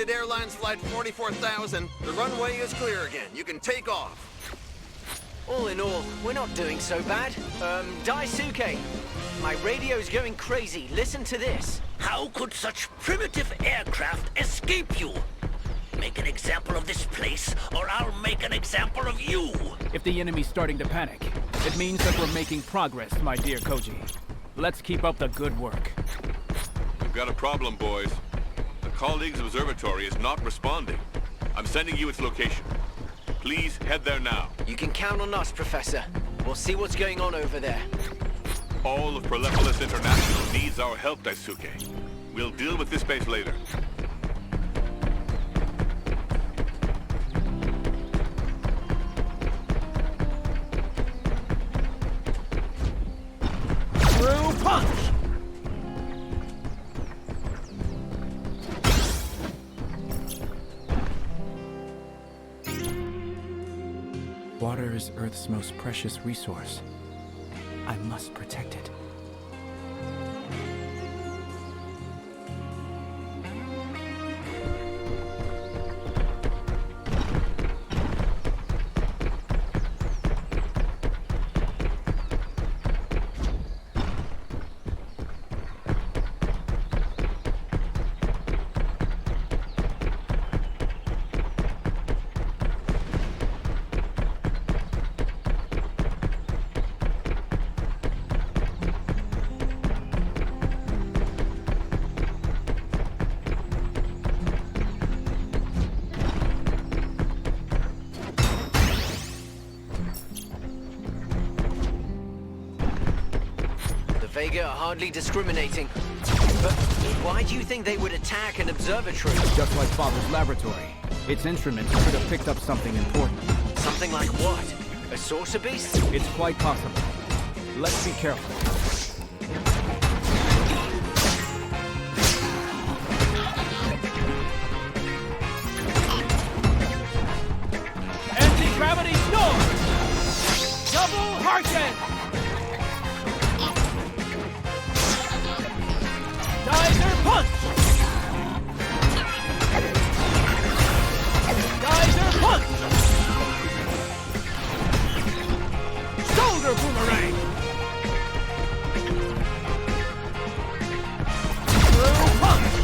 United Airlines Flight 44,000. The runway is clear again. You can take off. All in all, we're not doing so bad. Daisuke, my radio's going crazy. Listen to this. How could such primitive aircraft escape you? Make an example of this place, or I'll make an example of you. If the enemy's starting to panic, it means that we're making progress, my dear Koji. Let's keep up the good work. We've got a problem, boys. The colleagues' observatory is not responding. I'm sending you its location. Please head there now. You can count on us, Professor. We'll see what's going on over there. All of Prolepolis International needs our help, Daisuke. We'll deal with this base later. Through punch! Water is Earth's most precious resource. I must protect it. Vega are hardly discriminating. But why do you think they would attack an observatory? Just like Father's laboratory. Its instruments could have picked up something important. Something like what? A saucer beast? It's quite possible. Let's be careful. Anti-gravity storm! Double Harken! Geyser punch! Geyser punch! Shoulder boomerang! Through punch!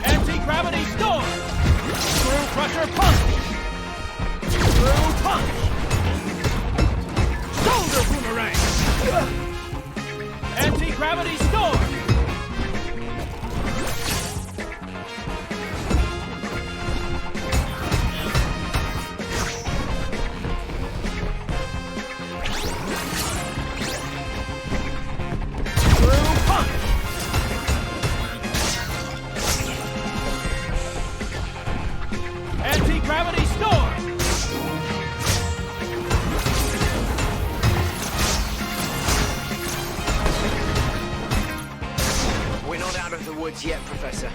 Anti-gravity storm! Through punch! Anti-gravity storm! Woods yet, Professor.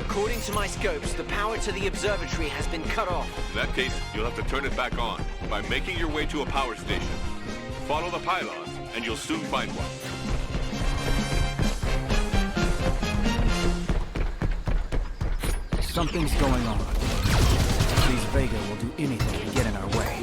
According to my scopes, the power to the observatory has been cut off. In that case, you'll have to turn it back on by making your way to a power station. Follow the pylons, and you'll soon find one. Something's going on. These Vega will do anything to get in our way.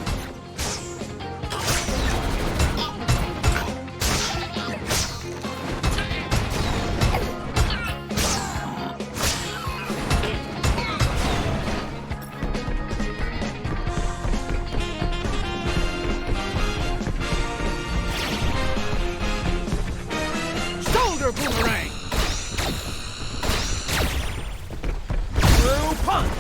Boomerang! Through punch!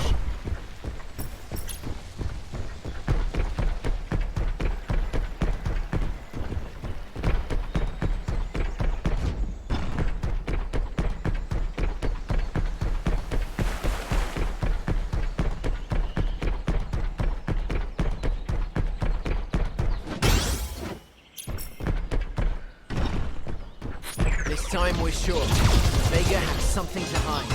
This time we're sure. Vega has something to hide.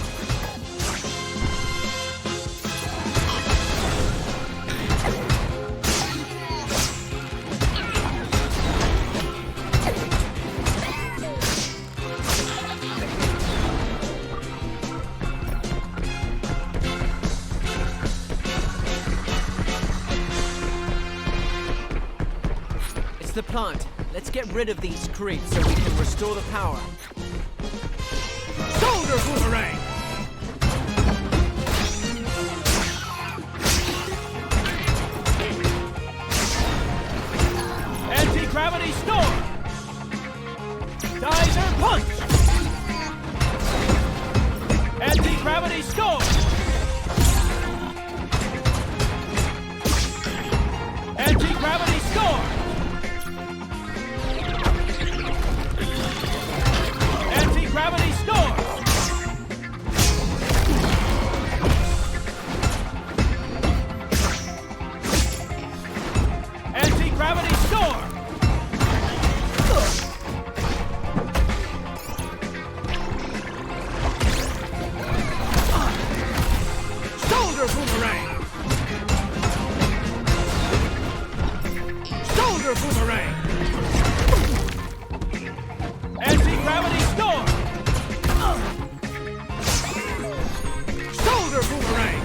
It's the plant. Let's get rid of these creeps so we can restore the power. Shoulder boomerang! Anti-gravity storm! Geyser punch! Anti-gravity storm! Anti-gravity storm! Anti-gravity storm! Anti-gravity storm! Shoulder boomerang! Shoulder boomerang! Anti-gravity storm! Shoulder boomerang!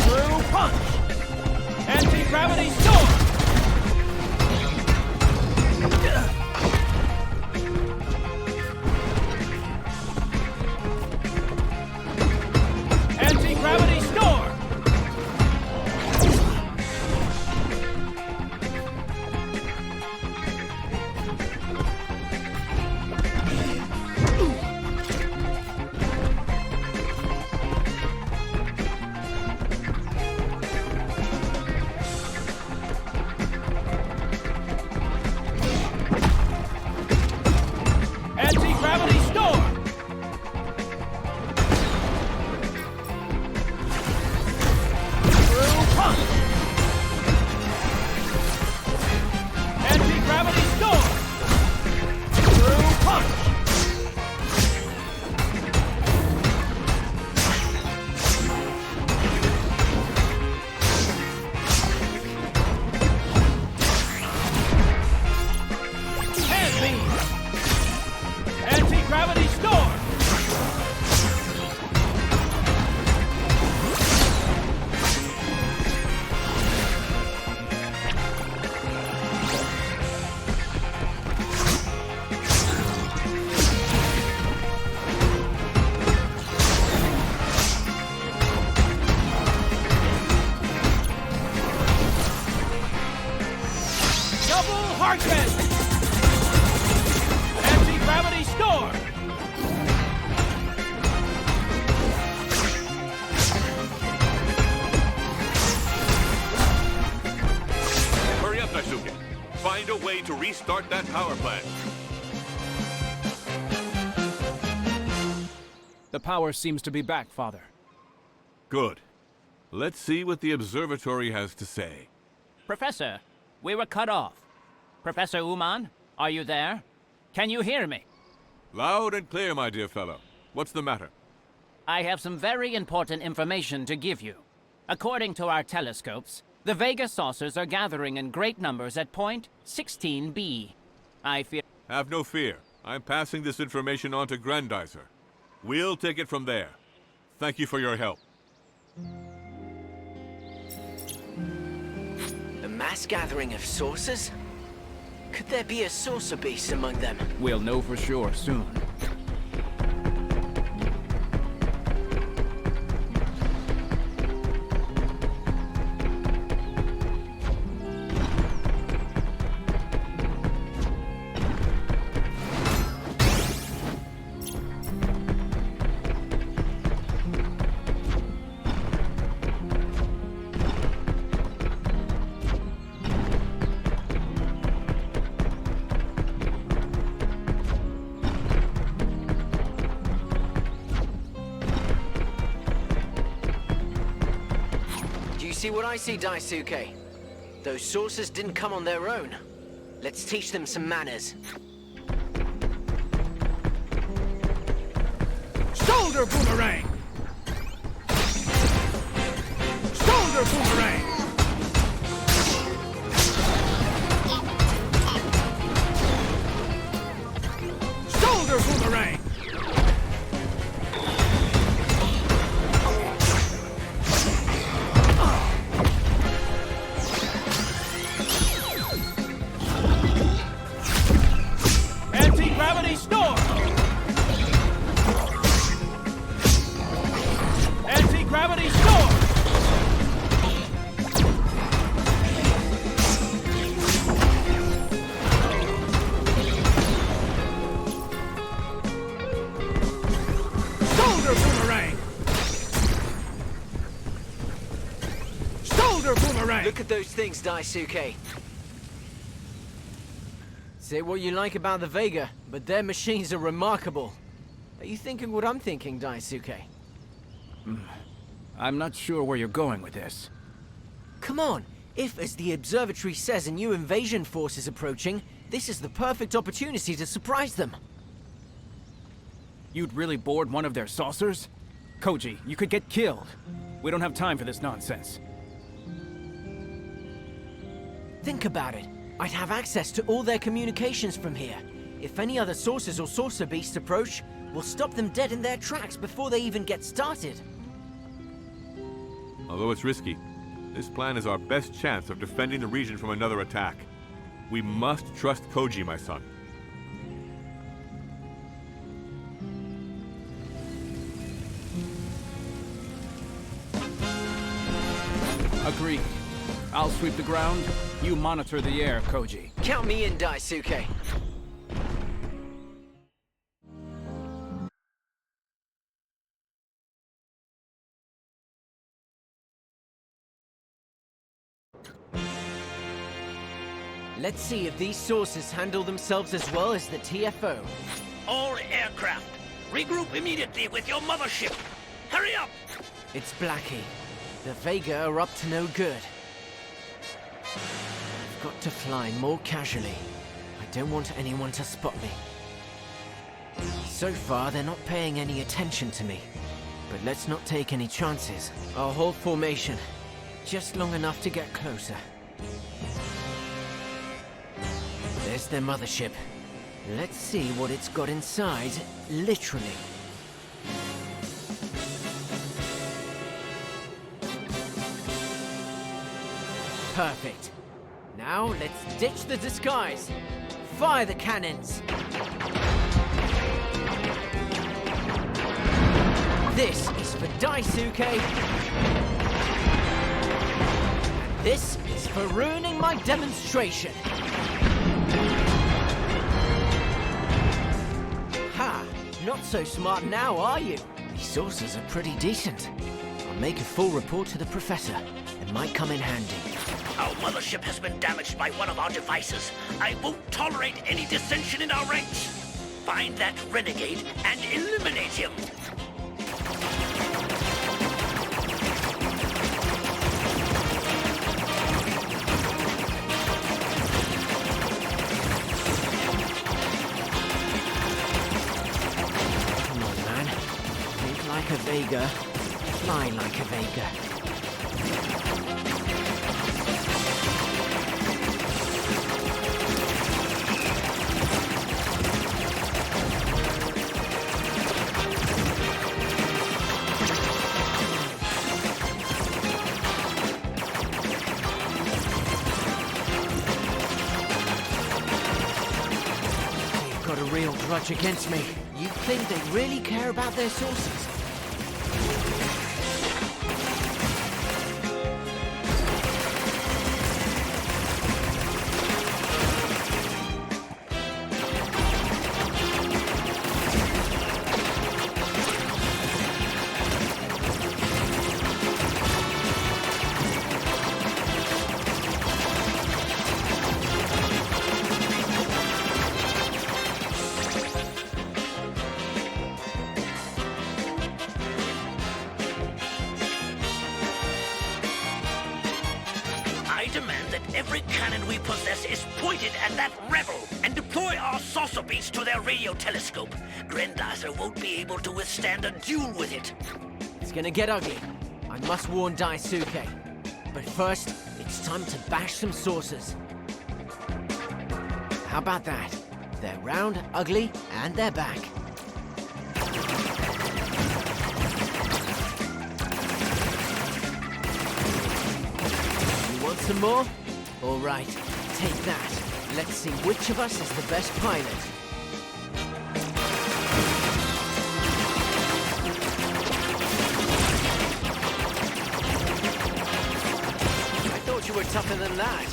Through punch! Anti-gravity storm! Anti-gravity storm! Anti-gravity storm! Through punch! Anti-gravity storm! Through punch! Hand beam! Anti-gravity storm! Double heart bend! Anti-gravity storm! Hurry up, Daisuke. Find a way to restart that power plant. The power seems to be back, Father. Good. Let's see what the observatory has to say. Professor, we were cut off. Professor Uman, are you there? Can you hear me? Loud and clear, my dear fellow. What's the matter? I have some very important information to give you. According to our telescopes, the Vega saucers are gathering in great numbers at point 16B. I fear... Have no fear. I'm passing this information on to Grendizer. We'll take it from there. Thank you for your help. A mass gathering of saucers? Could there be a saucer beast among them? We'll know for sure soon. See what I see, Daisuke? Those saucers didn't come on their own. Let's teach them some manners. Shoulder boomerang! Shoulder boomerang! Shoulder boomerang! Anti-gravity storm! flying. Look at those things, Daisuke. Say what you like about the Vega, but their machines are remarkable. Are you thinking what I'm thinking, Daisuke? I'm not sure where you're going with this. Come on. If, as the observatory says, a new invasion force is approaching, this is the perfect opportunity to surprise them. You'd really board one of their saucers? Koji, you could get killed. We don't have time for this nonsense. Think about it. I'd have access to all their communications from here. If any other saucers or saucer beasts approach, we'll stop them dead in their tracks before they even get started. Although it's risky, this plan is our best chance of defending the region from another attack. We must trust Koji, my son. Agreed. I'll sweep the ground, you monitor the air, Koji. Count me in, Daisuke. Let's see if these saucers handle themselves as well as the TFO. All aircraft, regroup immediately with your mothership. Hurry up! It's Blackie. The Vega are up to no good. I've got to fly more casually. I don't want anyone to spot me. So far, they're not paying any attention to me. But let's not take any chances. I'll hold formation. Just long enough to get closer. There's their mothership. Let's see what it's got inside, literally. Perfect. Now, let's ditch the disguise. Fire the cannons. This is for Daisuke. This is for ruining my demonstration. Ha! Not so smart now, are you? These saucers are pretty decent. I'll make a full report to the professor. It might come in handy. Our mothership has been damaged by one of our devices. I won't tolerate any dissension in our ranks. Find that renegade and eliminate him. Come on, man. Think like a Vega. Fly like a Vega. Real grudge against me. You think they really care about their sources? Every cannon we possess is pointed at that rebel, and deploy our saucer beasts to their radio telescope. Grendizer won't be able to withstand a duel with it. It's gonna get ugly. I must warn Daisuke. But first, it's time to bash some saucers. How about that? They're round, ugly, and they're back. You want some more? All right, take that. Let's see which of us is the best pilot. I thought you were tougher than that.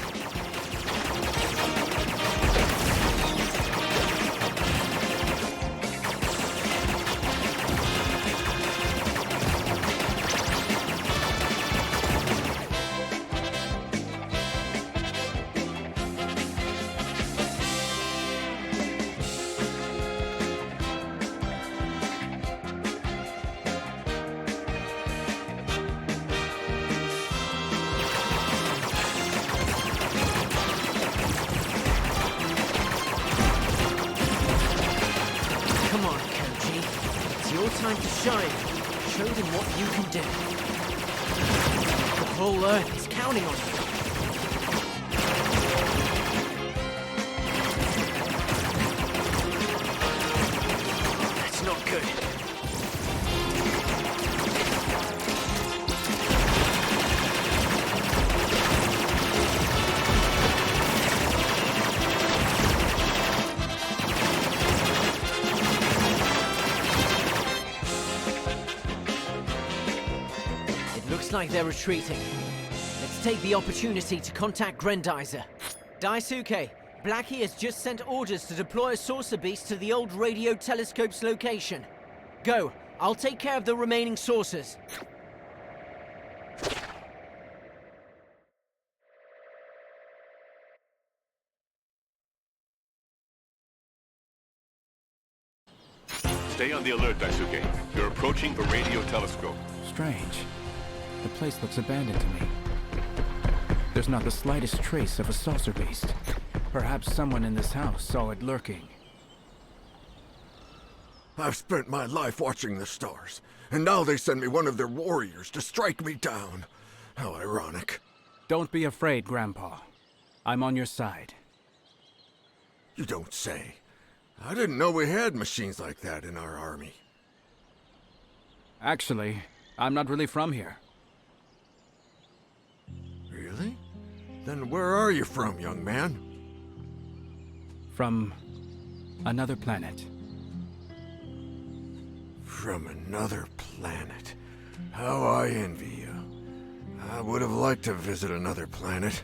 your time to shine. Show them what you can do. The whole Earth is counting on you. That's not good. Looks like they're retreating. Let's take the opportunity to contact GRENDIZER. Daisuke, Blackie has just sent orders to deploy a saucer beast to the old radio telescope's location. Go, I'll take care of the remaining saucers. Stay on the alert, Daisuke. You're approaching the radio telescope. Strange. The place looks abandoned to me. There's not the slightest trace of a saucer beast. Perhaps someone in this house saw it lurking. I've spent my life watching the stars, and now they send me one of their warriors to strike me down. How ironic. Don't be afraid, Grandpa. I'm on your side. You don't say. I didn't know we had machines like that in our army. Actually, I'm not really from here. Really? Then where are you from, young man? From another planet. From another planet. How I envy you. I would have liked to visit another planet,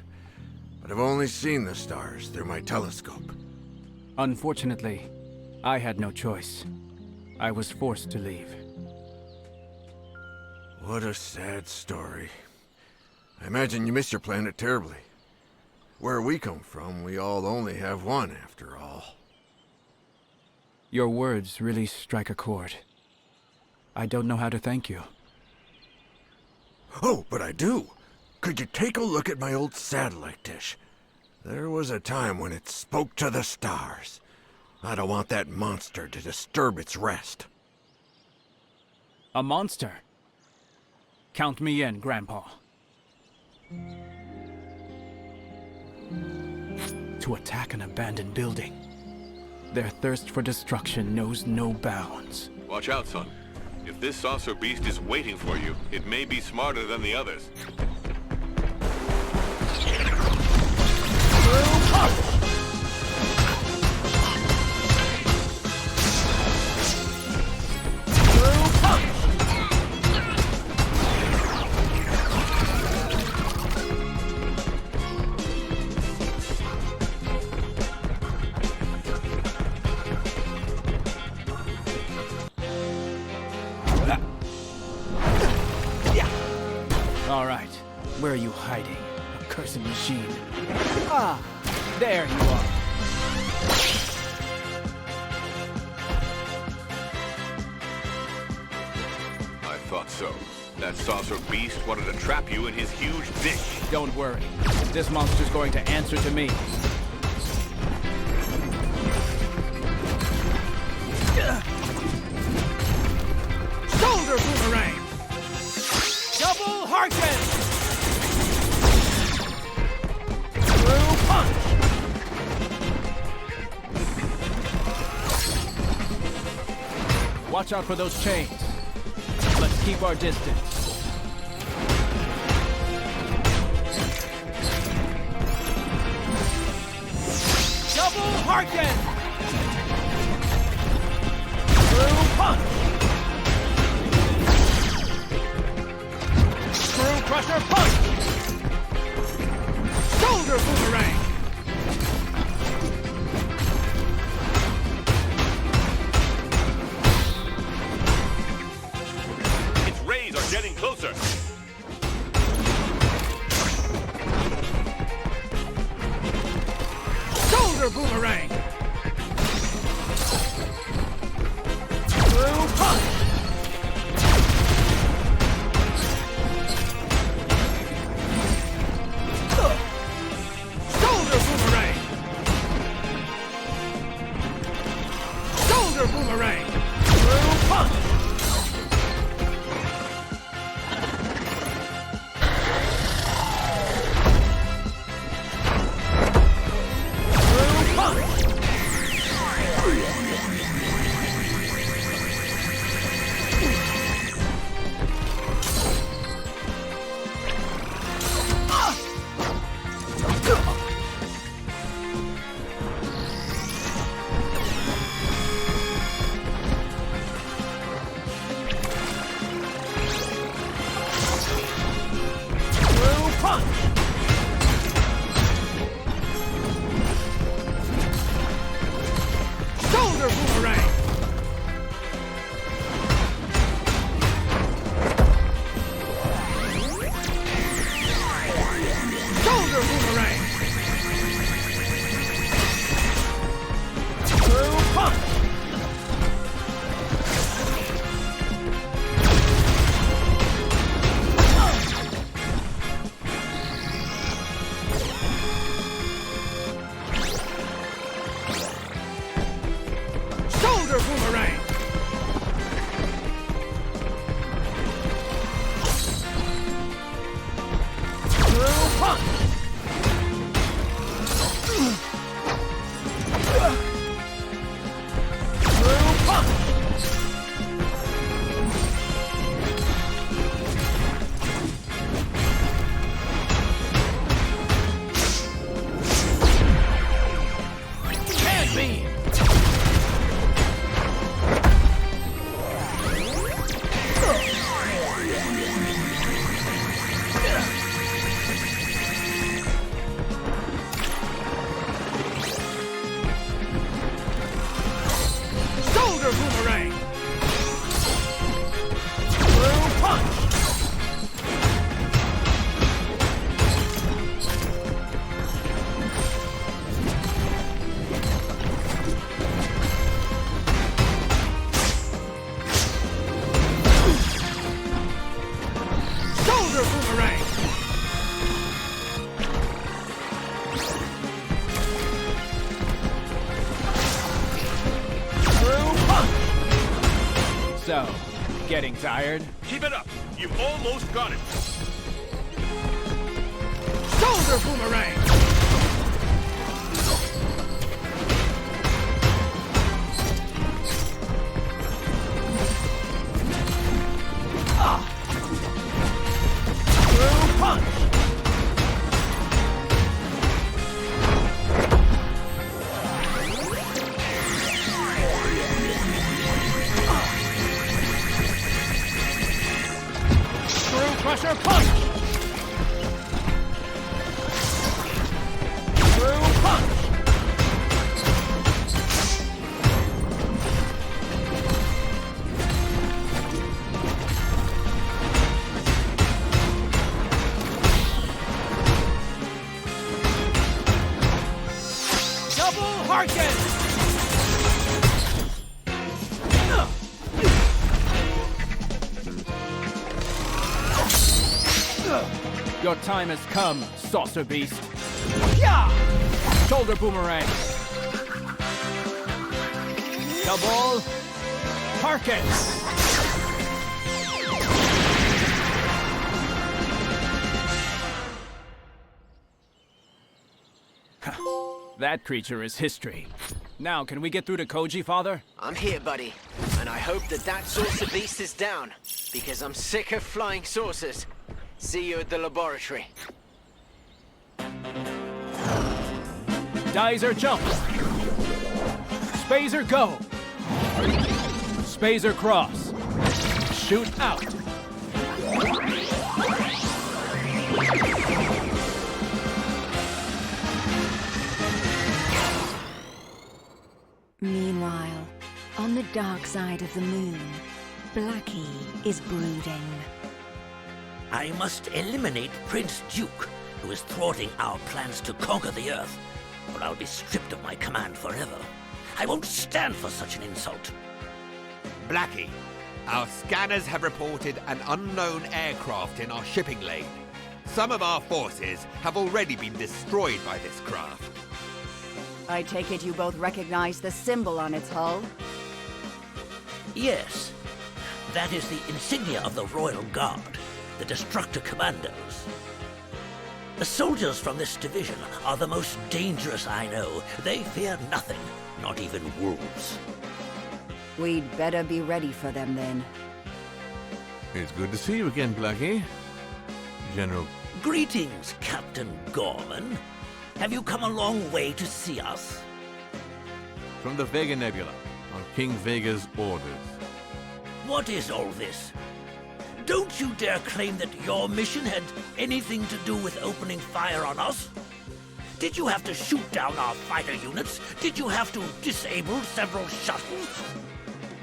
but I've only seen the stars through my telescope. Unfortunately, I had no choice. I was forced to leave. What a sad story. I imagine you miss your planet terribly. Where we come from, we all only have one, after all. Your words really strike a chord. I don't know how to thank you. Oh, but I do! Could you take a look at my old satellite dish? There was a time when it spoke to the stars. I don't want that monster to disturb its rest. A monster? Count me in, Grandpa. To attack an abandoned building. Their thirst for destruction knows no bounds. Watch out, son. If this saucer beast is waiting for you, it may be smarter than the others. All right, where are you hiding, accursed machine? Ah, there you are. I thought so. That saucer beast wanted to trap you in his huge dish. Don't worry. This monster's going to answer to me. Shoulder boomerang! Double Harkin! Through punch! Watch out for those chains. Let's keep our distance. Double Harkin! Through punch! Screw Crusher punch! Shoulder boomerang! Its rays are getting closer. Shoulder boomerang! Through punch! Shoulder boomerang! Shoulder boomerang! Through punch! So, getting tired? Keep it up. You've almost got it. Shoulder boomerang! Through punch! Screw crusher punch! Screw punch! Double Harkin! Your time has come, saucer beast. Yeah! Shoulder boomerang. Double Harkin. That creature is history. Now, can we get through to Koji, Father? I'm here, buddy. And I hope that saucer beast is down, because I'm sick of flying saucers. See you at the laboratory. Dizer jump. Spazer go. Spazer cross. Shoot out. Meanwhile, on the dark side of the moon, Blackie is brooding. I must eliminate Prince Duke, who is thwarting our plans to conquer the Earth, or I'll be stripped of my command forever. I won't stand for such an insult. Blackie, our scanners have reported an unknown aircraft in our shipping lane. Some of our forces have already been destroyed by this craft. I take it you both recognize the symbol on its hull? Yes, that is the insignia of the Royal Guard, the Destructor Commandos. The soldiers from this division are the most dangerous I know. They fear nothing, not even wolves. We'd better be ready for them then. It's good to see you again, Blackie. General. Greetings, Captain Gorman. Have you come a long way to see us? From the Vega Nebula, on King Vega's orders. What is all this? Don't you dare claim that your mission had anything to do with opening fire on us? Did you have to shoot down our fighter units? Did you have to disable several shuttles?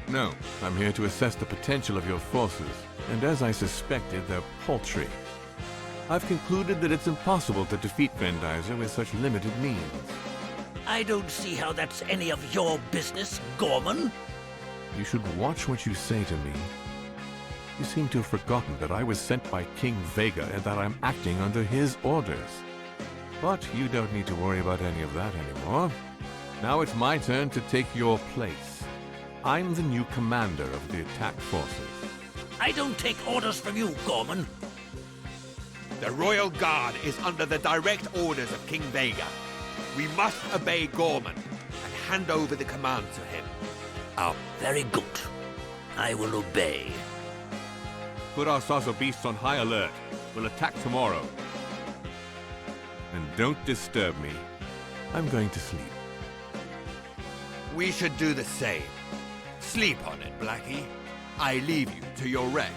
No, I'm here to assess the potential of your forces, and as I suspected, they're paltry. I've concluded that it's impossible to defeat Grendizer with such limited means. I don't see how that's any of your business, Gorman. You should watch what you say to me. You seem to have forgotten that I was sent by King Vega and that I'm acting under his orders. But you don't need to worry about any of that anymore. Now it's my turn to take your place. I'm the new commander of the attack forces. I don't take orders from you, Gorman. The Royal Guard is under the direct orders of King Vega. We must obey Gorman and hand over the command to him. Oh, very good. I will obey. Put our saucer beasts on high alert. We'll attack tomorrow. And don't disturb me. I'm going to sleep. We should do the same. Sleep on it, Blackie. I leave you to your rest.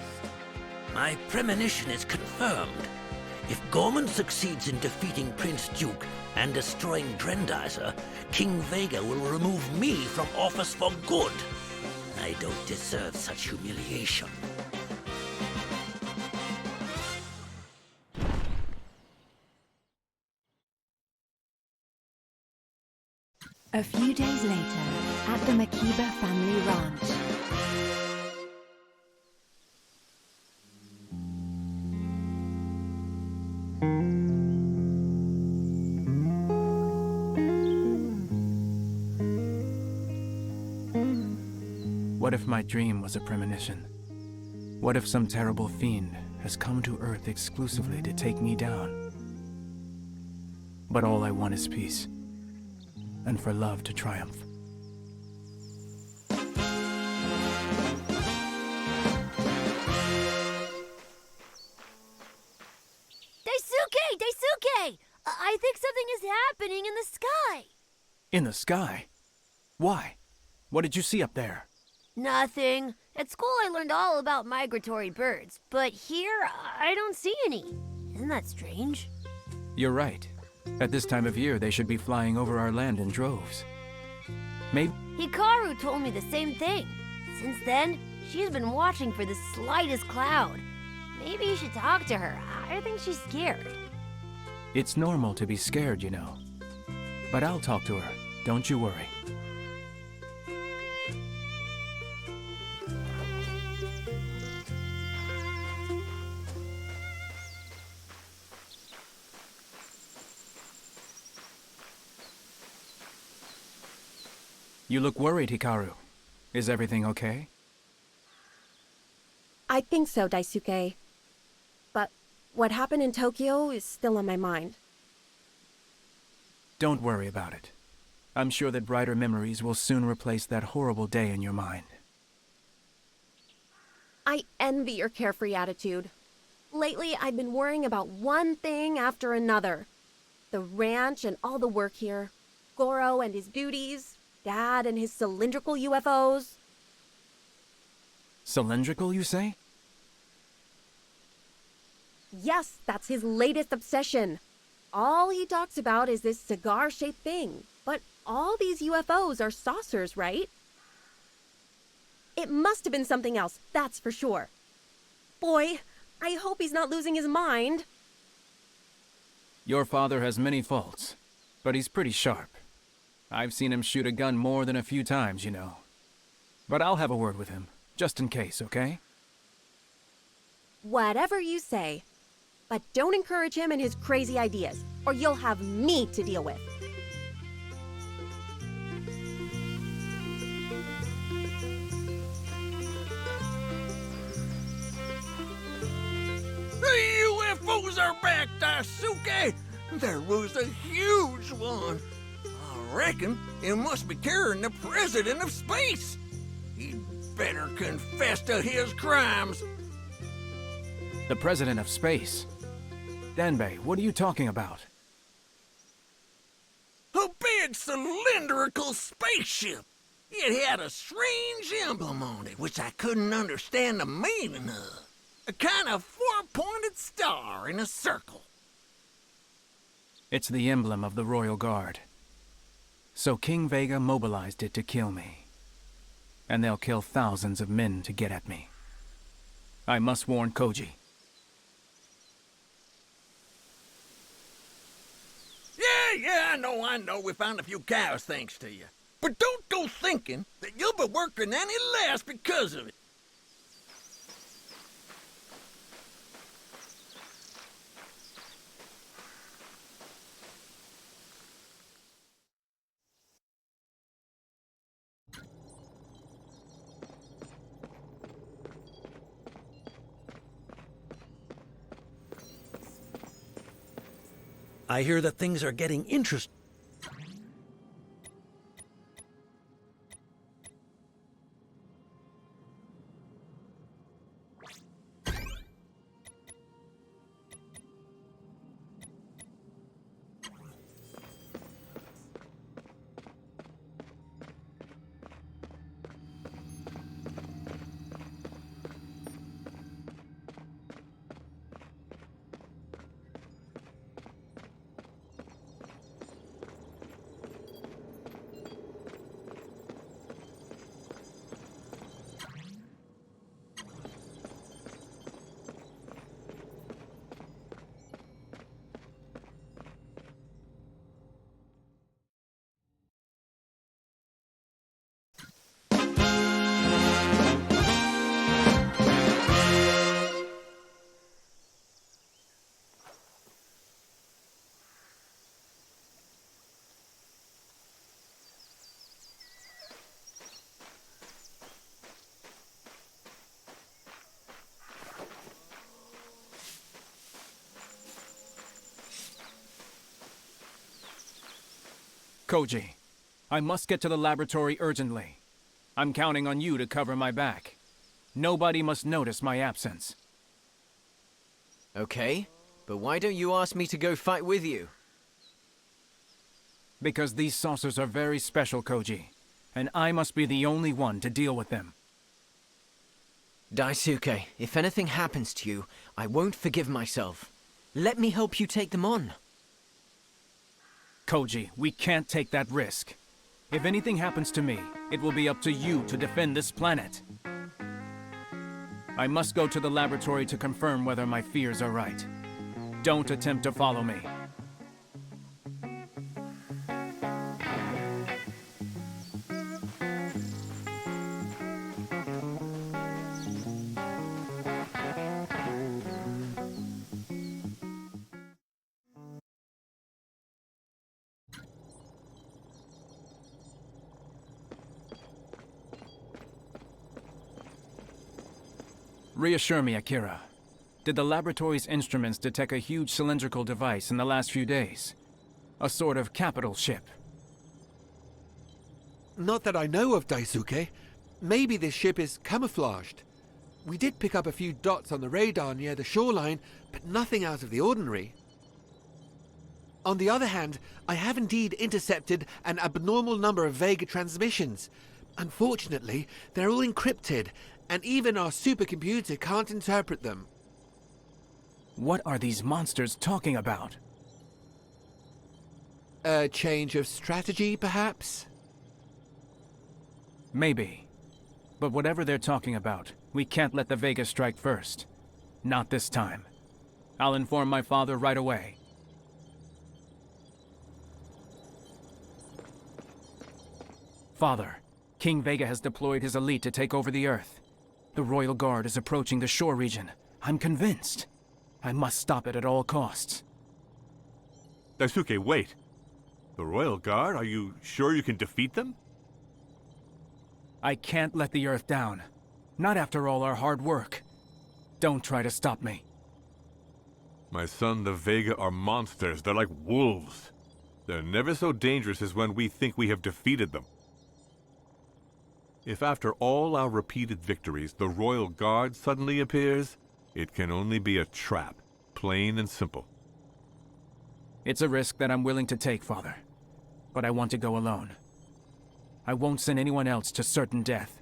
My premonition is confirmed. If Gorman succeeds in defeating Prince Duke and destroying Grendizer, King Vega will remove me from office for good. I don't deserve such humiliation. A few days later, at the Makiba family ranch. What if my dream was a premonition? What if some terrible fiend has come to Earth exclusively to take me down? But all I want is peace, and for love to triumph. Daisuke! I think something is happening in the sky. In the sky? Why? What did you see up there? Nothing. At school I learned all about migratory birds, but here I don't see any. Isn't that strange? You're right. At this time of year, they should be flying over our land in droves. Maybe... Hikaru told me the same thing. Since then, she's been watching for the slightest cloud. Maybe you should talk to her. I think she's scared. It's normal to be scared, you know. But I'll talk to her. Don't you worry. You look worried, Hikaru. Is everything okay? I think so, Daisuke. But what happened in Tokyo is still on my mind. Don't worry about it. I'm sure that brighter memories will soon replace that horrible day in your mind. I envy your carefree attitude. Lately, I've been worrying about one thing after another. The ranch and all the work here. Goro and his duties. Dad and his cylindrical UFOs. Cylindrical, you say? Yes, that's his latest obsession. All he talks about is this cigar-shaped thing. But all these UFOs are saucers, right? It must have been something else, that's for sure. Boy, I hope he's not losing his mind. Your father has many faults, but he's pretty sharp. I've seen him shoot a gun more than a few times, you know. But I'll have a word with him, just in case, okay? Whatever you say. But don't encourage him and his crazy ideas, or you'll have me to deal with. The UFOs are back, Daisuke! There was a huge one. I reckon it must be carrying the President of Space. He'd better confess to his crimes. The President of Space? Danbei, what are you talking about? A big cylindrical spaceship. It had a strange emblem on it, which I couldn't understand the meaning of. A kind of four-pointed star in a circle. It's the emblem of the Royal Guard. So King Vega mobilized it to kill me. And they'll kill thousands of men to get at me. I must warn Koji. Yeah, I know. We found a few cows thanks to you. But don't go thinking that you'll be working any less because of it. I hear that things are getting interesting. Koji, I must get to the laboratory urgently. I'm counting on you to cover my back. Nobody must notice my absence. Okay, but why don't you ask me to go fight with you? Because these saucers are very special, Koji, and I must be the only one to deal with them. Daisuke, if anything happens to you, I won't forgive myself. Let me help you take them on. Koji, we can't take that risk. If anything happens to me, it will be up to you to defend this planet. I must go to the laboratory to confirm whether my fears are right. Don't attempt to follow me. Reassure me, Akira. Did the laboratory's instruments detect a huge cylindrical device in the last few days? A sort of capital ship? Not that I know of, Daisuke. Maybe this ship is camouflaged. We did pick up a few dots on the radar near the shoreline, but nothing out of the ordinary. On the other hand, I have indeed intercepted an abnormal number of Vega transmissions. Unfortunately, they're all encrypted, and even our supercomputer can't interpret them. What are these monsters talking about? A change of strategy, perhaps? Maybe. But whatever they're talking about, we can't let the Vega strike first. Not this time. I'll inform my father right away. Father, King Vega has deployed his elite to take over the Earth. The Royal Guard is approaching the shore region. I'm convinced. I must stop it at all costs. Daisuke, wait. The Royal Guard? Are you sure you can defeat them? I can't let the Earth down. Not after all our hard work. Don't try to stop me. My son, the Vega are monsters. They're like wolves. They're never so dangerous as when we think we have defeated them. If after all our repeated victories, the Royal Guard suddenly appears, it can only be a trap, plain and simple. It's a risk that I'm willing to take, Father. But I want to go alone. I won't send anyone else to certain death.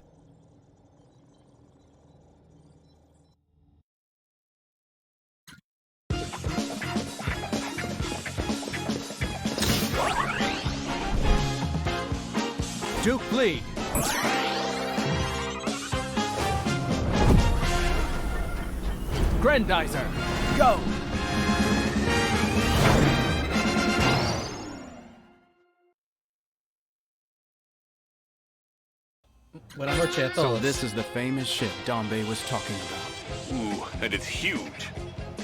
Duke lead! Grendizer, go! Buenas noches a So todos. this is the famous ship Donbei was talking about. Ooh, and it's huge.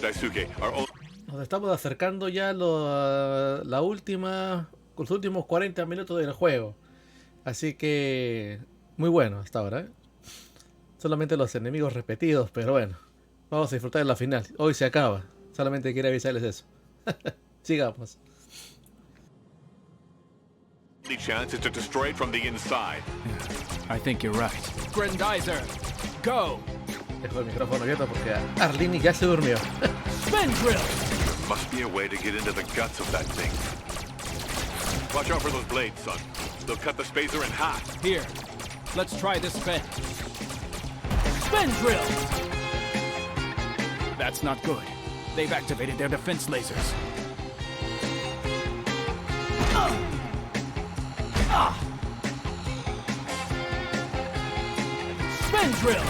Daisuke, our own... Nos estamos acercando ya a la última, los últimos 40 minutos del juego. Así que muy bueno hasta ahora, ¿eh? Solamente los enemigos repetidos, pero bueno. Vamos a disfrutar de la final. Hoy se acaba. Solamente quería avisarles eso. Sigamos. The chance is to destroy it from the inside. I think you're right. Grendizer, go! Dejo el micrófono abierto porque Arlini ya se durmió. Spin drill! There must be a way to get into the guts of that thing. Watch out for those blades, son. They'll cut the spacer in half. Here, let's try this spin. Spin drill! That's not good. They've activated their defense lasers. Spin drill!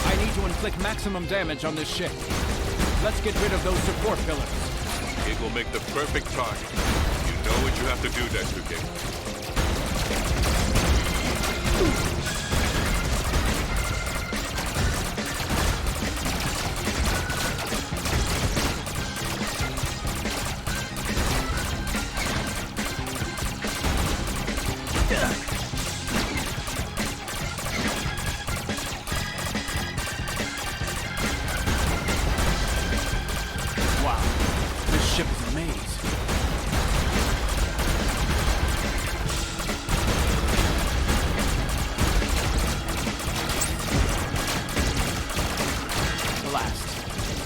I need to inflict maximum damage on this ship. Let's get rid of those support pillars. It will make the perfect target. You know what you have to do, Daisuke.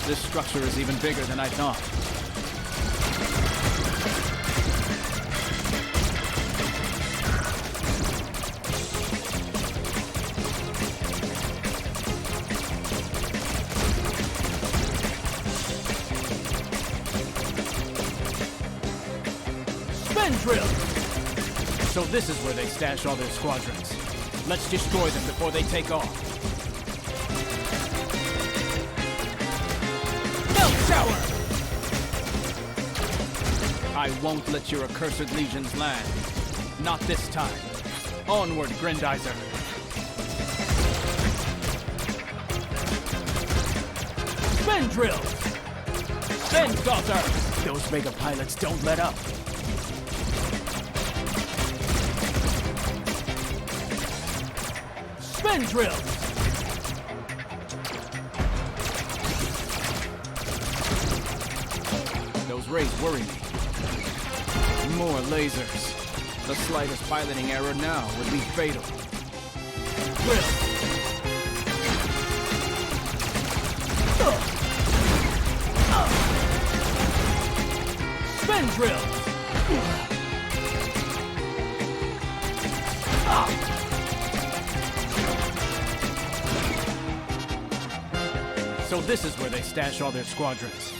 This structure is even bigger than I thought. Spin drill! So this is where they stash all their squadrons. Let's destroy them before they take off. Melt shower! I won't let your accursed legions land. Not this time. Onward, Grendizer. Spin drill! Spin saucer! Those Vega pilots don't let up. Spin drill! Those rays worry me. More lasers. The slightest piloting error now would be fatal. Drill! Spin drill! So this is where they stash all their squadrons.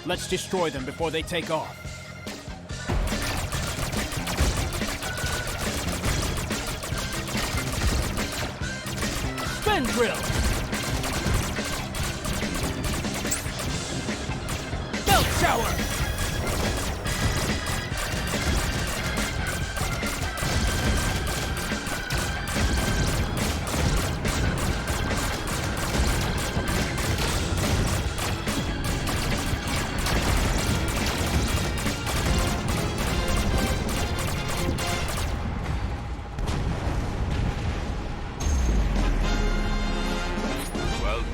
Let's destroy them before they take off. Spin drill! Melt shower!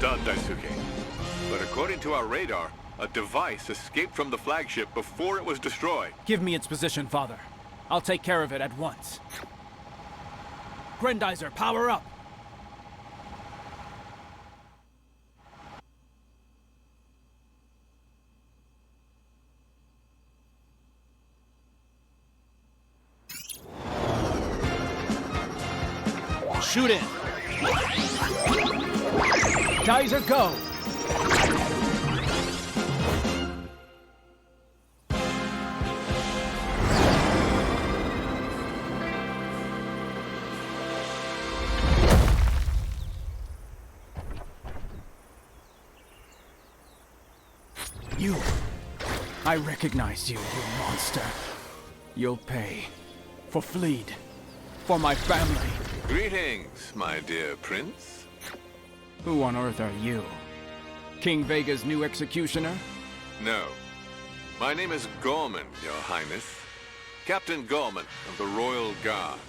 Done, Daisuke. But according to our radar, a device escaped from the flagship before it was destroyed. Give me its position, Father. I'll take care of it at once. Grendizer, power up! Shoot in! Geyser, go! You! I recognize you, you monster. You'll pay. For Fleed. For my family. Greetings, my dear prince. Who on earth are you? King Vega's new executioner? No. My name is Gorman, your highness. Captain Gorman of the Royal Guard.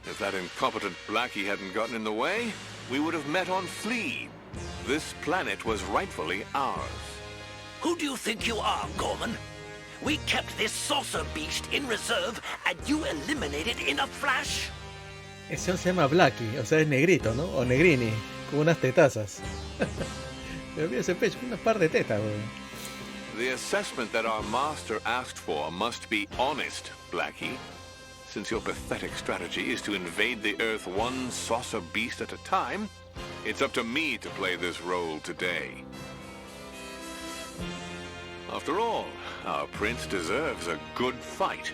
If that incompetent Blackie hadn't gotten in the way, we would have met on Fleed. This planet was rightfully ours. Who do you think you are, Gorman? We kept this saucer beast in reserve, and you eliminated in a flash? Ese se llama Blackie, o sea, es negrito, ¿no? O negrini, con unas tetazas. Me mira ese pecho, una par de tetas, güey. The assessment that our master asked for must be honest, Blackie. Since your pathetic strategy is to invade the Earth one saucer beast at a time, it's up to me to play this role today. After all, our prince deserves a good fight.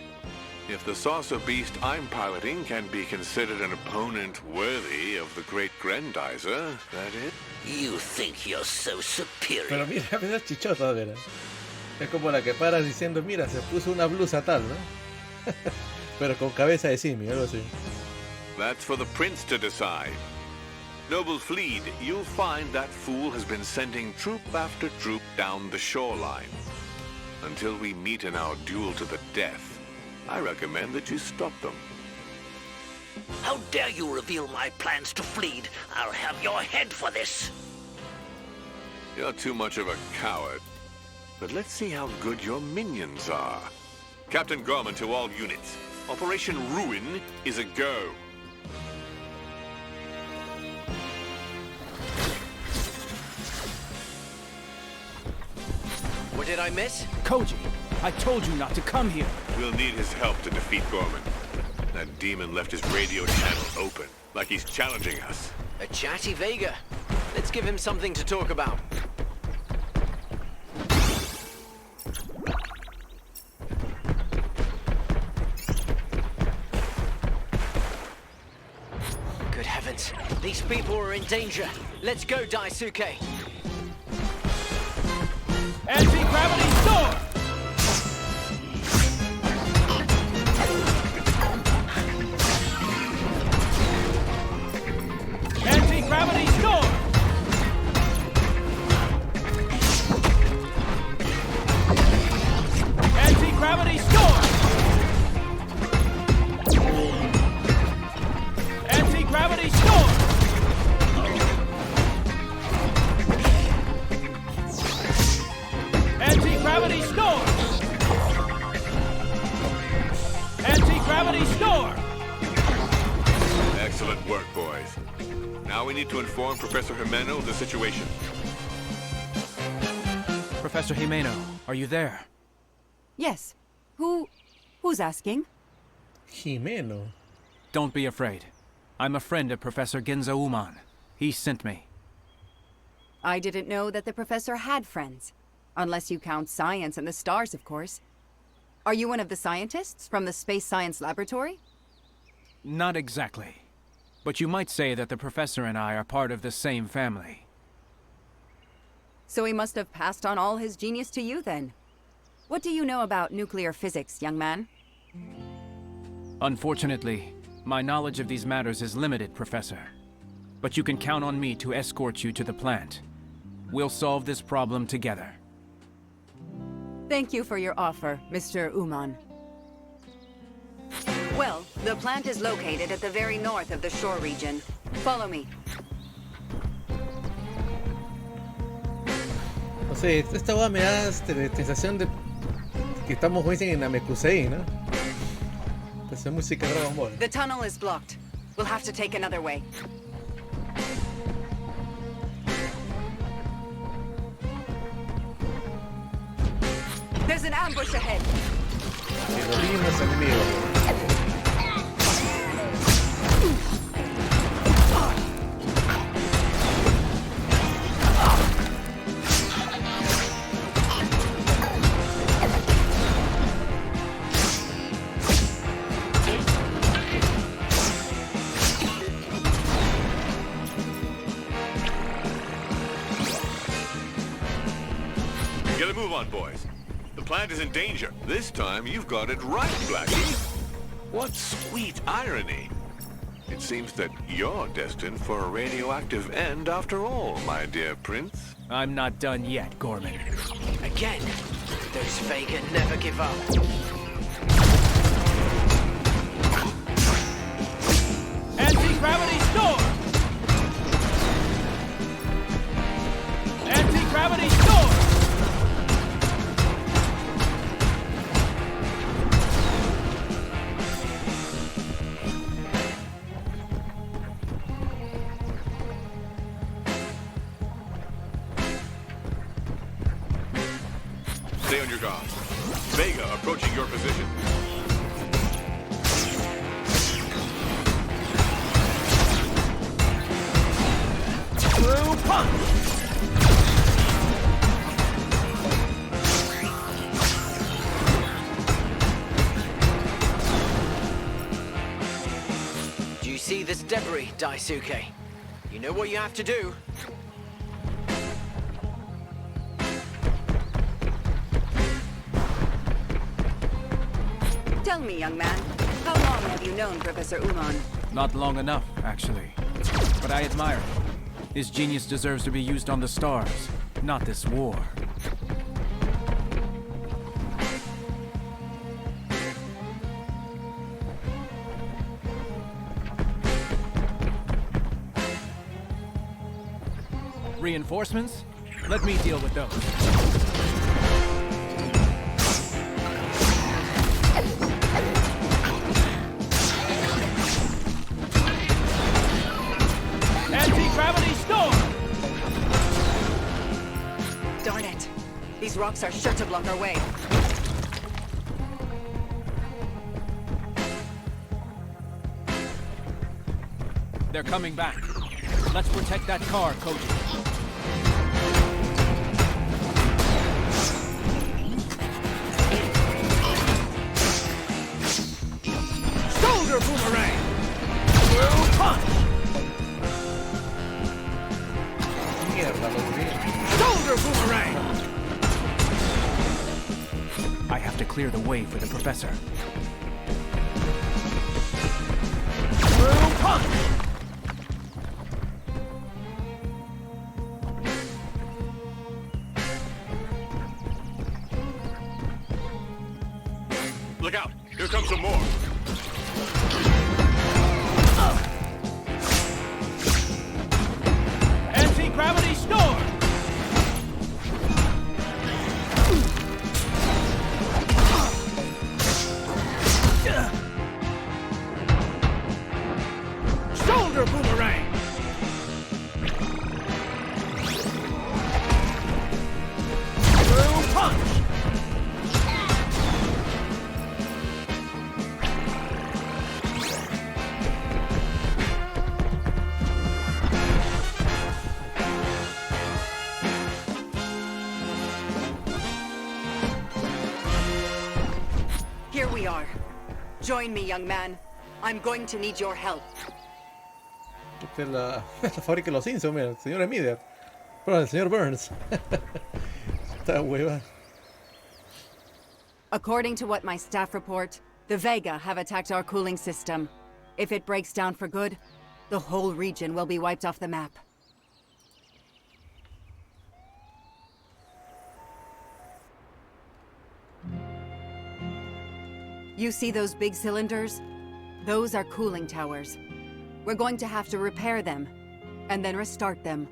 If the saucer beast I'm piloting can be considered an opponent worthy of the great Grendizer, that it? You think you're so superior. Pero mira, esa chichota, mira. Es como la que paras diciendo, mira, se puso una blusa tal, ¿no? Pero con cabeza de simio, algo así. That's for the prince to decide. Noble Fleed, you'll find that fool has been sending troop after troop down the shoreline. Until we meet in our duel to the death, I recommend that you stop them. How dare you reveal my plans to Fleed? I'll have your head for this. You're too much of a coward. But let's see how good your minions are. Captain Gorman to all units. Operation Ruin is a go. What did I miss? Koji, I told you not to come here. We'll need his help to defeat Gorman. That demon left his radio channel open, like he's challenging us. A chatty Vega. Let's give him something to talk about. Good heavens. These people are in danger. Let's go, Daisuke. Anti-gravity storm! Anti-gravity storm! Anti-gravity storm! Anti-gravity storm! Anti-gravity storm! Anti-gravity storm! Excellent work, boys. Now we need to inform Professor Jimeno of the situation. Professor Jimeno, are you there? Yes. Who's asking? Jimeno. Don't be afraid. I'm a friend of Professor Ginza Uman. He sent me. I didn't know that the professor had friends. Unless you count science and the stars, of course. Are you one of the scientists from the Space Science Laboratory? Not exactly. But you might say that the professor and I are part of the same family. So he must have passed on all his genius to you, then. What do you know about nuclear physics, young man? Unfortunately, my knowledge of these matters is limited, Professor. But you can count on me to escort you to the plant. We'll solve this problem together. Thank you for your offer, Mr. Uman. Well, the plant is located at the very north of the shore region. Follow me. No sé, esta hueá me da sensación de que estamos, como dicen, en Namekusei, ¿no? Esta es música de Dragon Ball. The tunnel is blocked. We'll have to take another way. There's an ambush ahead. Que los mismos enemigos. Get a move on, boys. The plant is in danger. This time you've got it right, Blackie. What sweet irony. It seems that you're destined for a radioactive end after all, my dear prince. I'm not done yet, Gorman. Again, those Vega never give up. Anti-gravity storm! Anti-gravity storm! Stay on your guard. Vega approaching your position. True punch! Do you see this debris, Daisuke? You know what you have to do. Tell me, young man, how long have you known Professor Uman? Not long enough, actually. But I admire him. His genius deserves to be used on the stars, not this war. Reinforcements? Let me deal with those. Anti-gravity storm! Darn it. These rocks are sure to block our way. They're coming back. Let's protect that car, Koji. Shoulder boomerang! Through punch! Mierda, lo vi. Shoulder boomerang! I have to clear the way for the professor. Through punch! Look out! Here comes some more! Anti-gravity storm! Shoulder boomerang! Through punch! Here we are. Join me, young man. I'm going to need your help. Esta es la fábrica de los Simpsons, mira, el señor Emider. Perdón, el señor Burns. Esta hueva. According to what my staff report, the Vega have attacked our cooling system. If it breaks down for good, the whole region will be wiped off the map. You see those big cylinders? Those are cooling towers. We're going to have to repair them, and then restart them.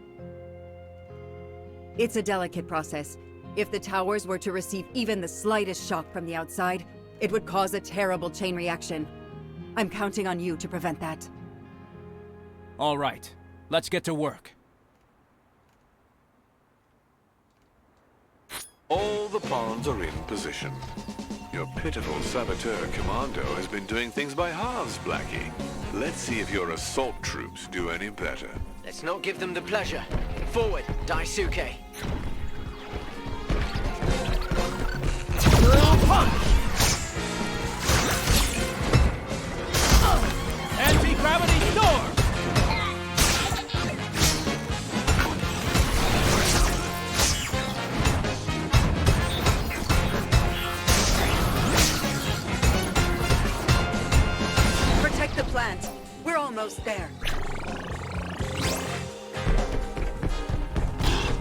It's a delicate process. If the towers were to receive even the slightest shock from the outside, it would cause a terrible chain reaction. I'm counting on you to prevent that. All right, let's get to work. All the pawns are in position. Your pitiful saboteur commando has been doing things by halves, Blackie. Let's see if your assault troops do any better. Let's not give them the pleasure. Forward, Daisuke. Punch! Anti-gravity storm! Protect the plant. We're almost there.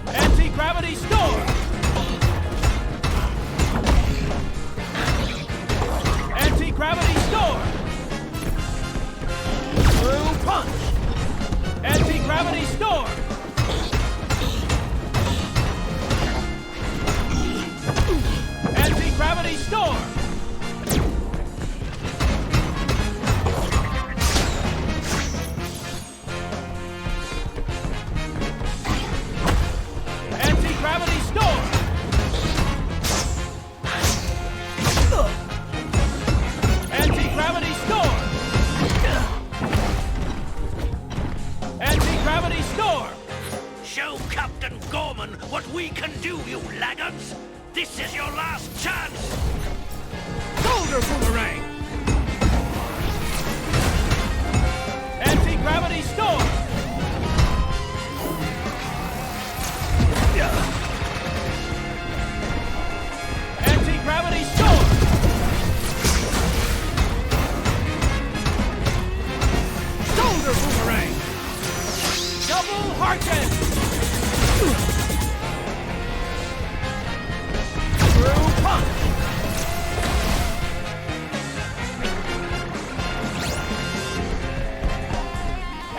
Anti-gravity storm! Anti-gravity storm! Through punch! Anti-gravity storm! Anti-gravity storm! Anti-gravity storm! Anti-gravity storm! Anti-gravity storm! Show Captain Gorman what we can do, you laggards! This is your last chance! Shoulder boomerang! Anti-gravity storm! Anti-gravity storm! Shoulder boomerang! Double Harken! Through punch!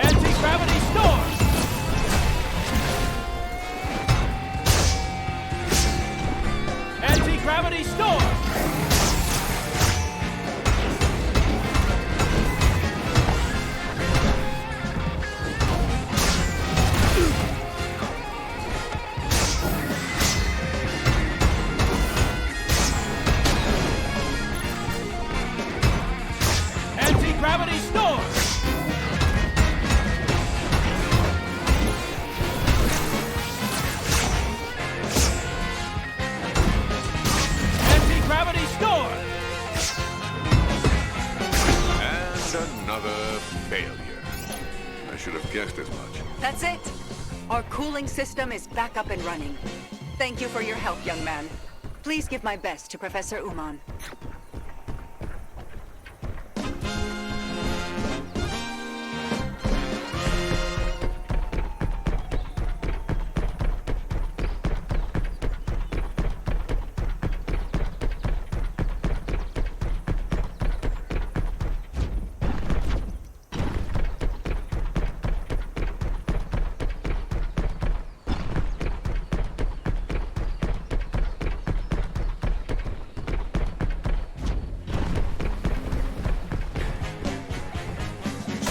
Anti-gravity storm! Anti-gravity storm! funneling system is back up and running. Thank you for your help, young man. Please give my best to Professor Uman.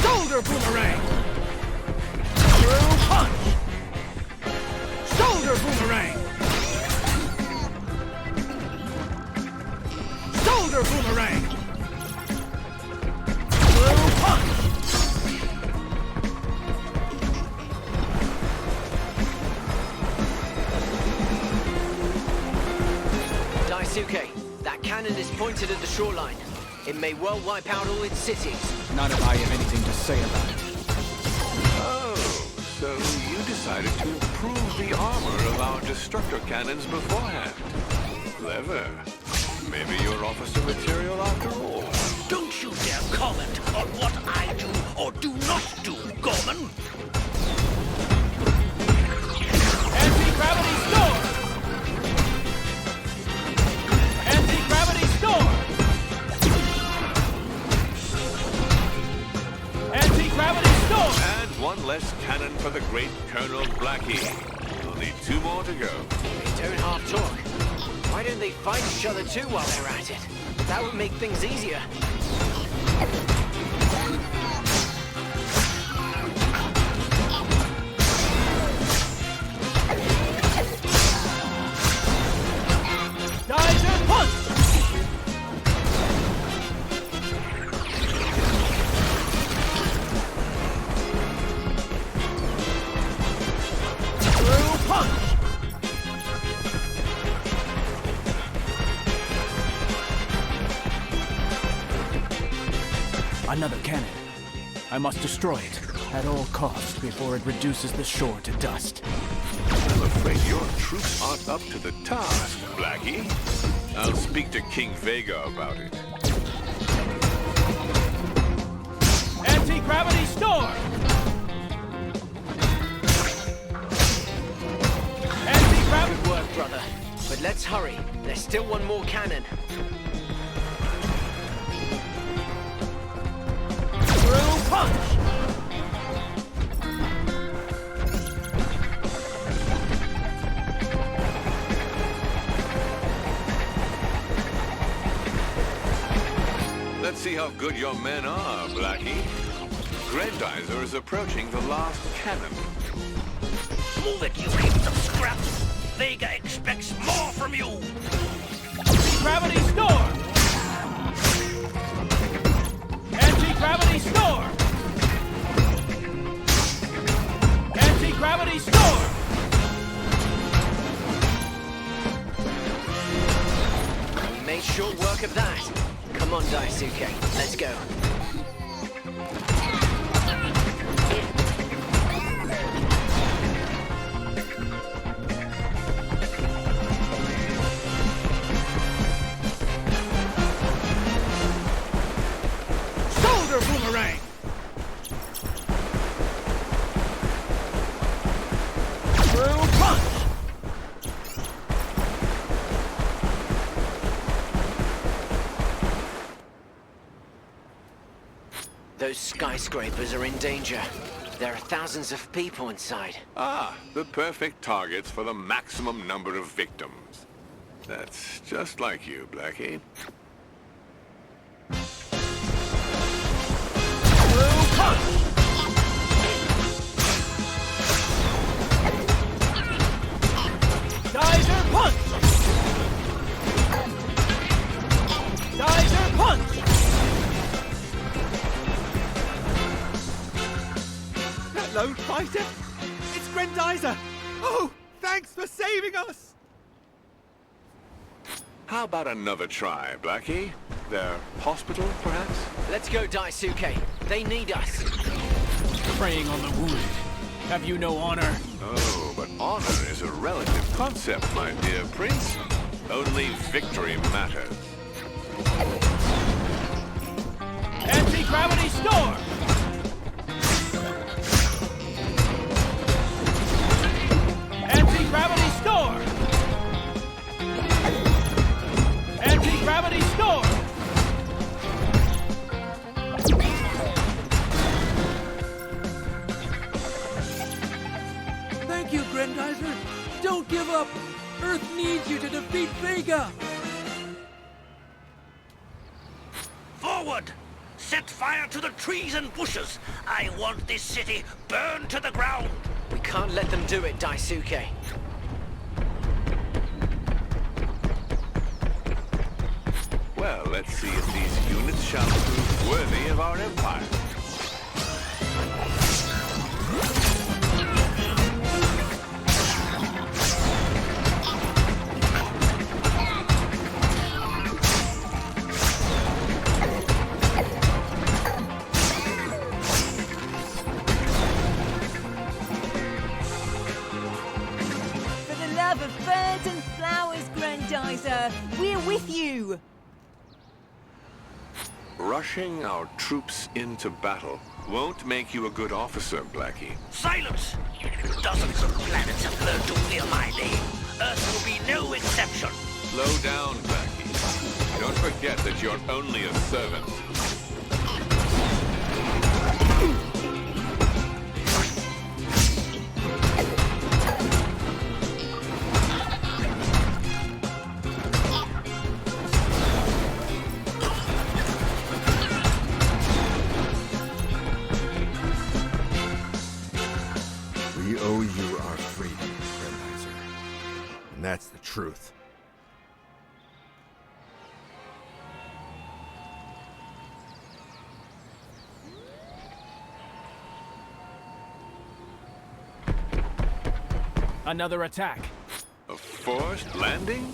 Shoulder boomerang! Through punch! Shoulder boomerang! Shoulder boomerang! Through punch! Daisuke, that cannon is pointed at the shoreline. It may well wipe out all its cities. Not if I have anything to say about it. Oh, so you decided to improve the armor of our destructor cannons beforehand. Clever. Maybe you're officer material after all. Don't you dare comment on what I do or do not do, Gorman! Anti-gravity storm! Anti-gravity storm! Anti-gravity storm! And one less cannon for the great Colonel Blackie. Only 2 more to go. They don't half talk. Why don't they fight each other too while they're at it? That would make things easier. Geyser punch! Through punch! Another cannon. I must destroy it at all costs before it reduces the shore to dust. I'm afraid your troops aren't up to the task, Blackie. I'll speak to King Vega about it. Anti-gravity storm! Anti-gravity... Good work, brother. But let's hurry. There's still one more cannon. Through punch! Let's see how good your men are, Blackie. Grendizer is approaching the last cannon. Move it, you heaps of scraps! Vega expects more from you! Gravity storm! Anti-gravity storm! Anti-gravity storm! We made short work of that. Come on, Daisuke. Let's go. Shoulder boomerang! Through punch! Those skyscrapers are in danger. There are thousands of people inside. Ah, the perfect targets for the maximum number of victims. That's just like you, Blackie. Through punch! Geyser punch! Geyser punch! Hello, fighter. It's Grendizer. Oh, thanks for saving us. How about another try, Blackie? Their hospital, perhaps? Let's go, Daisuke. They need us. Preying on the wounded. Have you no honor? Oh, but is a relative concept, my dear prince. Only victory matters. Anti-gravity storm! Anti-gravity storm! Anti-gravity storm! Thank you, Grendizer. Don't give up. Earth needs you to defeat Vega. Forward! Set fire to the trees and bushes. I want this city burned to the ground. We can't let them do it, Daisuke. Well, let's see if these units shall prove worthy of our empire. For the love of birds and flowers, Grendizer, we're with you. Rushing our troops into battle won't make you a good officer, Blackie. Silence! Dozens of planets have learned to fear my name. Earth will be no exception. Slow down, Blackie. Don't forget that you're only a servant. We owe you our freedom, Grendizer. And that's the truth. Another attack. A forced landing?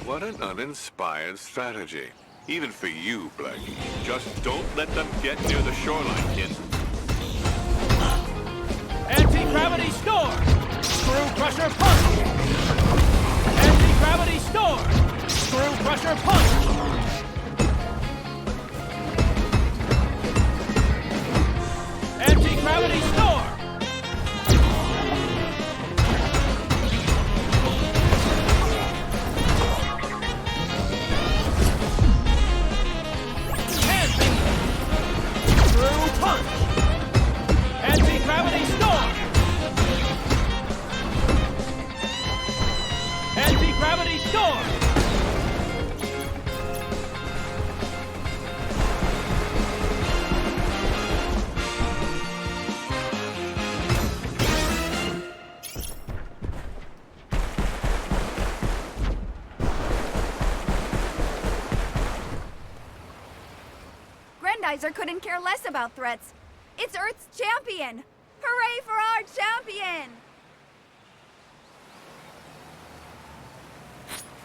What an uninspired strategy. Even for you, Blackie. Just don't let them get near the shoreline, kid. Anti-gravity storm! Screw crusher punch! Anti-gravity storm! Screw crusher punch! Anti-gravity storm! Screw punch! Anti-gravity storm! Anti-gravity storm! Grendizer couldn't care less about threats. It's Earth's champion! Hooray for our champion!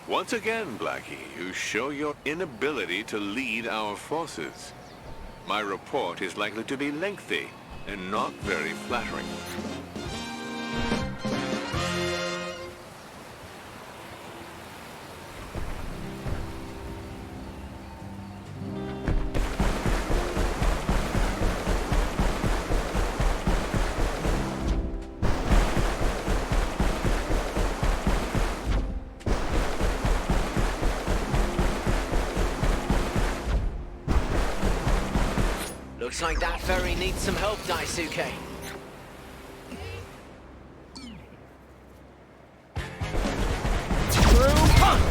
Once again, Blackie, you show your inability to lead our forces. My report is likely to be lengthy and not very flattering. Looks like that ferry needs some help, Daisuke. Screw punch!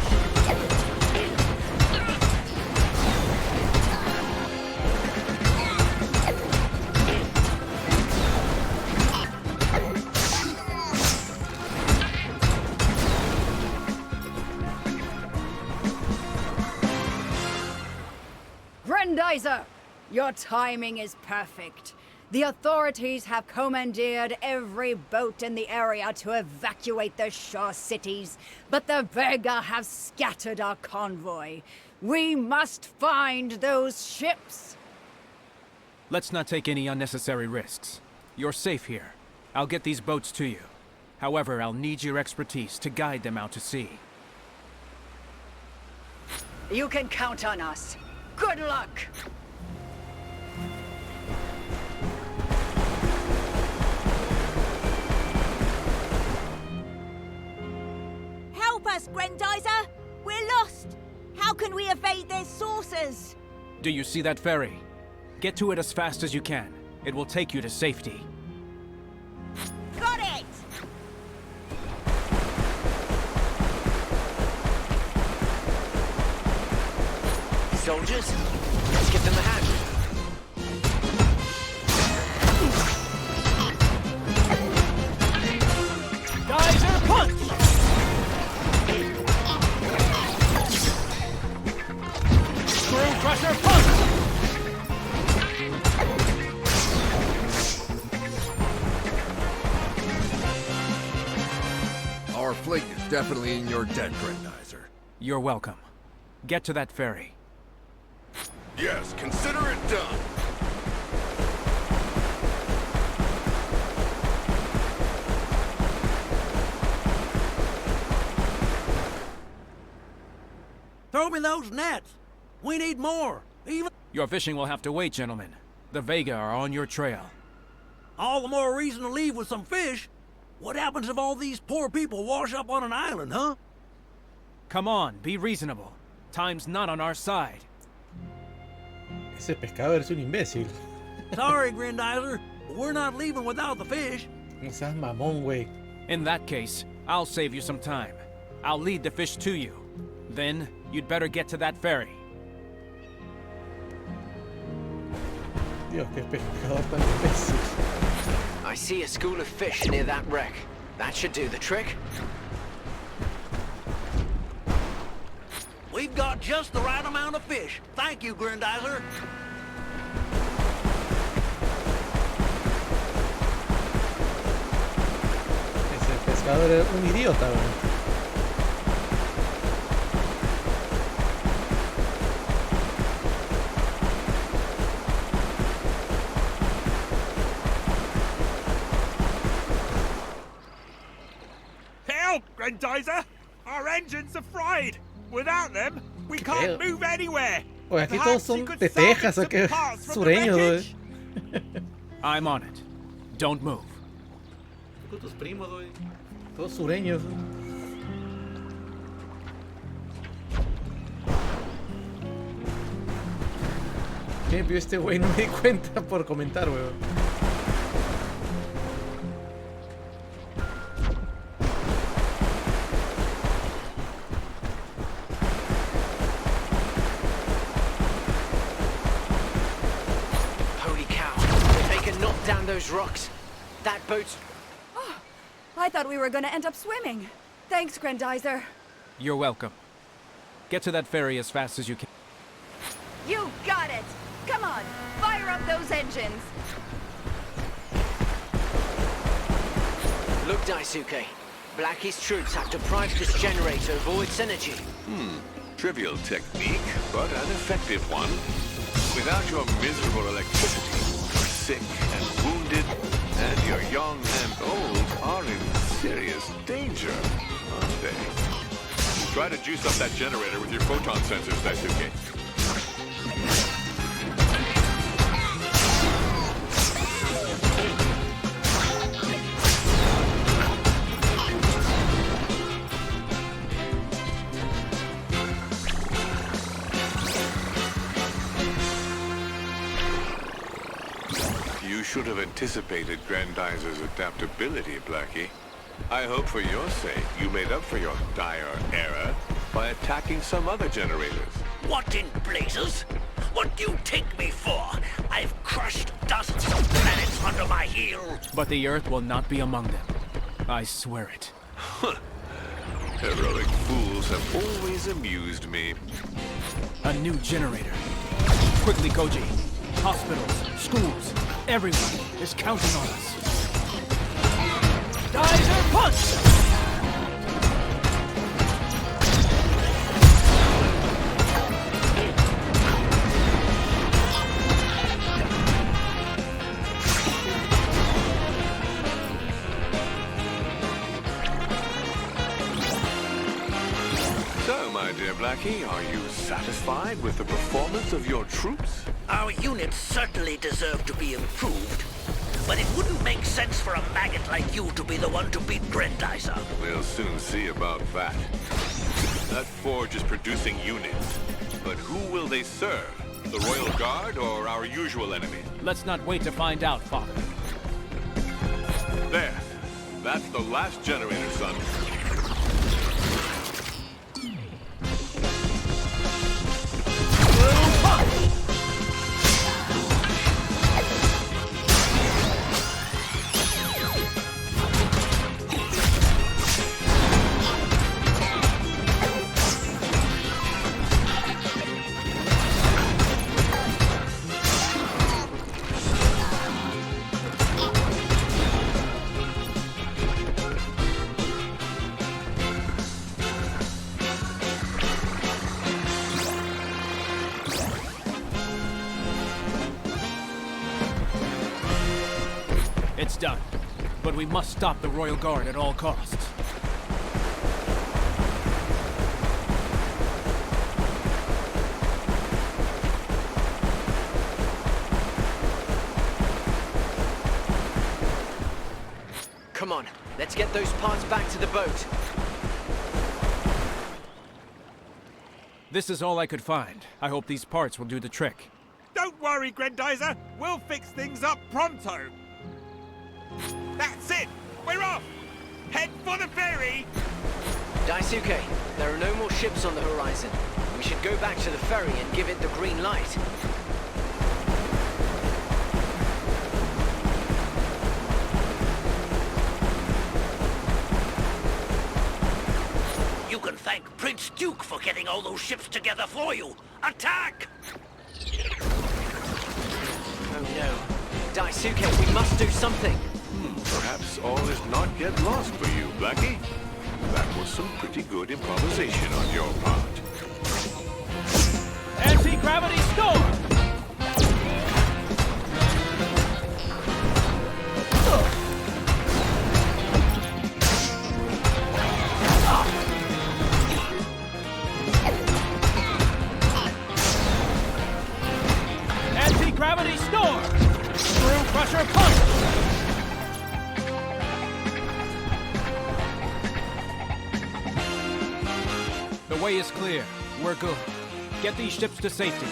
Grendizer! Your timing is perfect. The authorities have commandeered every boat in the area to evacuate the shore cities, but the Vega have scattered our convoy. We must find those ships. Let's not take any unnecessary risks. You're safe here. I'll get these boats to you. However, I'll need your expertise to guide them out to sea. You can count on us. Good luck! Help us, Grendizer! We're lost! How can we evade their saucers? Do you see that ferry? Get to it as fast as you can. It will take you to safety. Got it! Soldiers, let's give them a hand. Geyser punch! Screw crusher punch! Our fleet is definitely in your debt, Grendizer. You're welcome. Get to that ferry. Yes, consider it done. Throw me those nets. We need more. Even Your fishing will have to wait, gentlemen. The Vega are on your trail. all the more reason to leave with some fish. What happens if all these poor people wash up on an island, huh? Come on, be reasonable. Time's not on our side. Ese pescador es un imbécil. Sorry, Grendizer, but we're not leaving without the fish. No seas mamón, güey. In that case, I'll save you some time. I'll lead the fish to you. Then, you'd better get to that ferry. Dios, qué pescador tan imbécil. I see a school of fish near that wreck. That should do the trick. We've got just the right amount of fish. Thank you, Grendizer. Ese pescador es un idiota, güey. Help, Grendizer! Our engines are fried! Without them, we can't move anywhere! Oye, aquí todos son de Texas, ¿o qué? Sureños, güey. I'm on it. Don't move. Con tus primos, güey. Todos sureños. ¿Qué vio este güey? No me di cuenta por comentar, güey. Holy cow. If they can knock down those rocks, that boat's... Oh, I thought we were gonna end up swimming. Thanks, Grendizer. You're welcome. Get to that ferry as fast as you can. You got it! Come on, fire up those engines! Look, Daisuke. Blackie's troops have deprived this generator of all its energy. Trivial technique, but an effective one. Without your miserable electricity, you're sick and wounded, and your young and old are in serious danger, aren't they? Try to juice up that generator with your photon sensors, Daisuke. You should have anticipated Grandizer's adaptability, Blackie. I hope for your sake you made up for your dire error by attacking some other generators. What in blazes? What do you take me for? I've crushed dozens of planets under my heel. But the Earth will not be among them. I swear it. Heroic fools have always amused me. A new generator. Quickly, Koji. Hospitals, schools, everyone is counting on us. Geyser punch! dear Blackie, are you satisfied with the performance of your troops? Our units certainly deserve to be improved, but it wouldn't make sense for a maggot like you to be the one to beat Grendizer. We'll soon see about that. That forge is producing units, but who will they serve? The Royal Guard or our usual enemy? Let's not wait to find out, Father. There. That's the last generator, son. It's done. But we must stop the Royal Guard at all costs. Come on, let's get those parts back to the boat. This is all I could find. I hope these parts will do the trick. Don't worry, Grendizer. We'll fix things up pronto. That's it. We're off. Head for the ferry. Daisuke, there are no more ships on the horizon. We should go back to the ferry and give it the green light. You can thank Prince Duke for getting all those ships together for you. Attack! Oh no. Daisuke, we must do something. Perhaps all is not yet lost for you, Blackie. That was some pretty good improvisation on your part. Anti-gravity storm! Anti-gravity storm! Screw crusher punch! The way is clear. We're good. Get these ships to safety.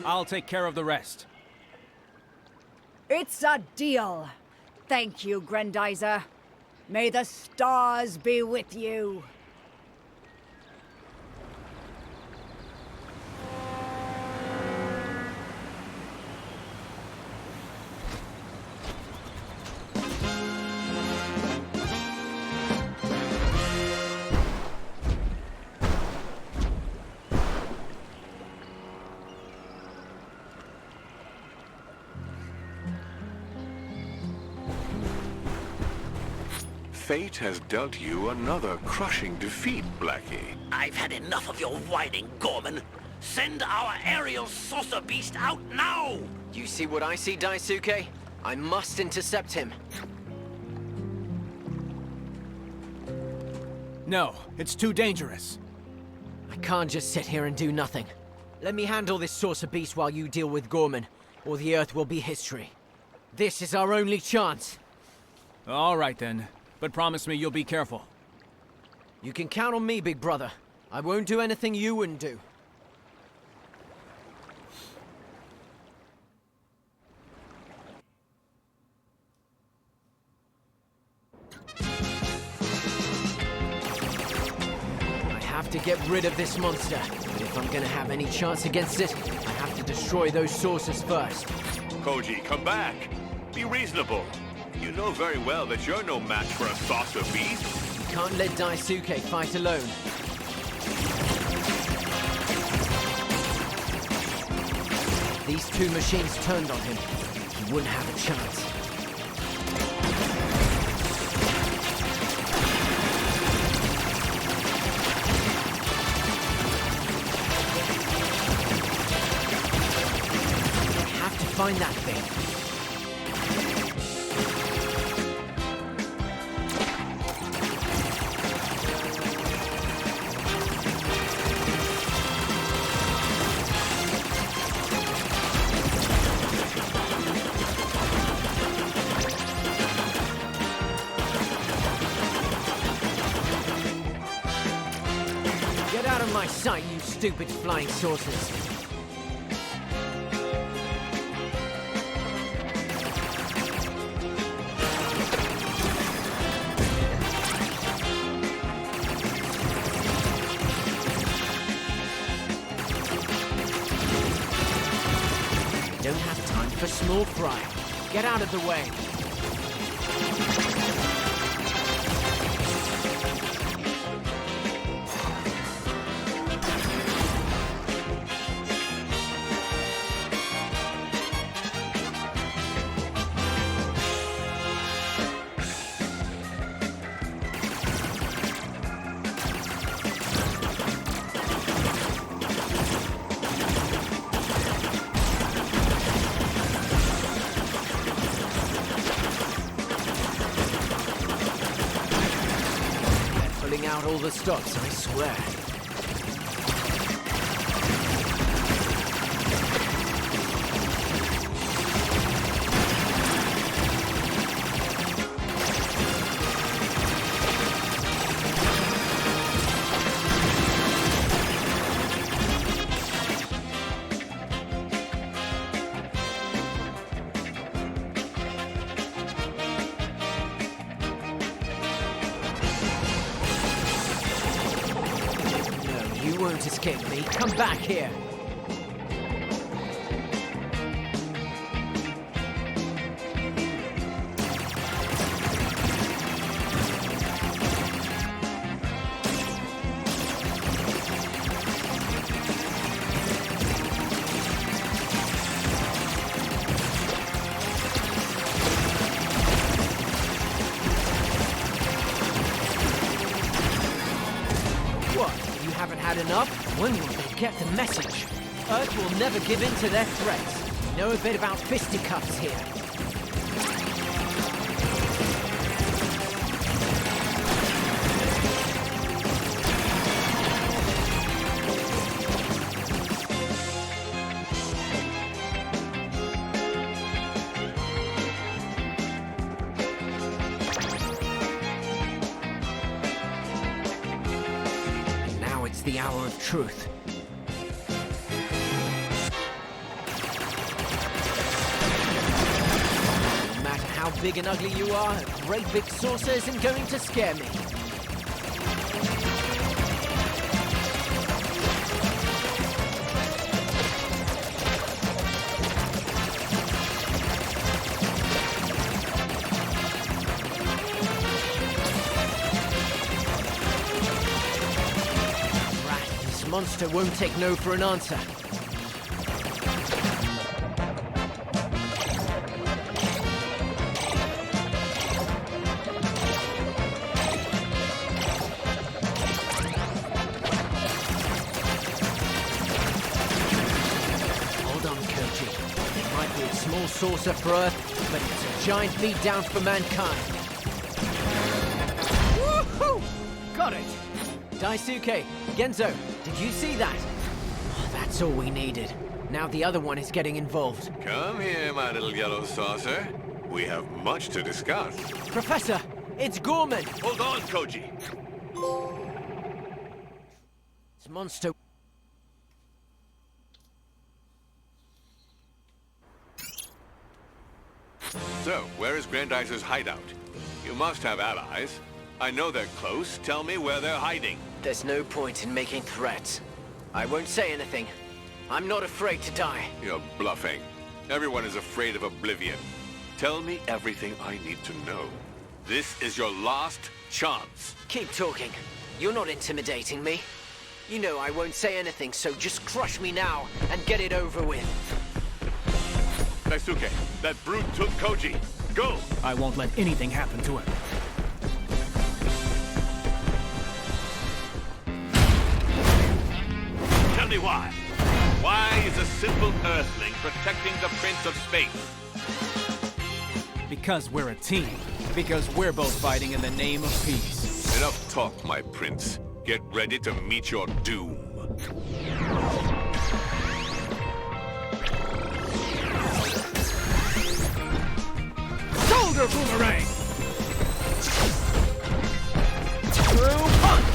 I'll take care of the rest. It's a deal. Thank you, Grendizer. May the stars be with you. Fate has dealt you another crushing defeat, Blackie. I've had enough of your whining, Gorman. Send our aerial saucer beast out now! You see what I see, Daisuke? I must intercept him. No, it's too dangerous. I can't just sit here and do nothing. Let me handle this saucer beast while you deal with Gorman, or the Earth will be history. This is our only chance. All right then, but promise me you'll be careful. You can count on me, big brother. I won't do anything you wouldn't do. I have to get rid of this monster. But if I'm gonna have any chance against it, I have to destroy those saucers first. Koji, come back. Be reasonable. You know very well that you're no match for a saucer beast. You can't let Daisuke fight alone. If these two machines turned on him, he wouldn't have a chance. I have to find that thing. Out of my sight, you stupid flying saucers. Don't have time for small fry. Get out of the way. Out all the stops, I swear. You won't escape me. Come back here. Haven't had enough? When will they get the message? Earth will never give in to their threats. We know a bit about fisticuffs here. The hour of truth. No matter how big and ugly you are, a great big saucer isn't going to scare me. Monster won't take no for an answer. Hold on, Koji. It might be a small saucer for Earth, but it's a giant beatdown for mankind. Woohoo! Got it! Daisuke, Genzo, did you see that? Oh, that's all we needed. Now the other one is getting involved. Come here, my little yellow saucer. We have much to discuss. Professor, it's Gorman! Hold on, Koji. This monster... So, where is Grendizer's hideout? You must have allies. I know they're close. Tell me where they're hiding. There's no point in making threats. I won't say anything. I'm not afraid to die. You're bluffing. Everyone is afraid of oblivion. Tell me everything I need to know. This is your last chance. Keep talking. You're not intimidating me. You know I won't say anything, so just crush me now and get it over with. Daisuke, that brute took Koji. Go! I won't let anything happen to him. Tell me why. Why is a simple Earthling protecting the Prince of Space? Because we're a team. Because we're both fighting in the name of peace. Enough talk, my prince. Get ready to meet your doom. Shoulder boomerang! Through punch!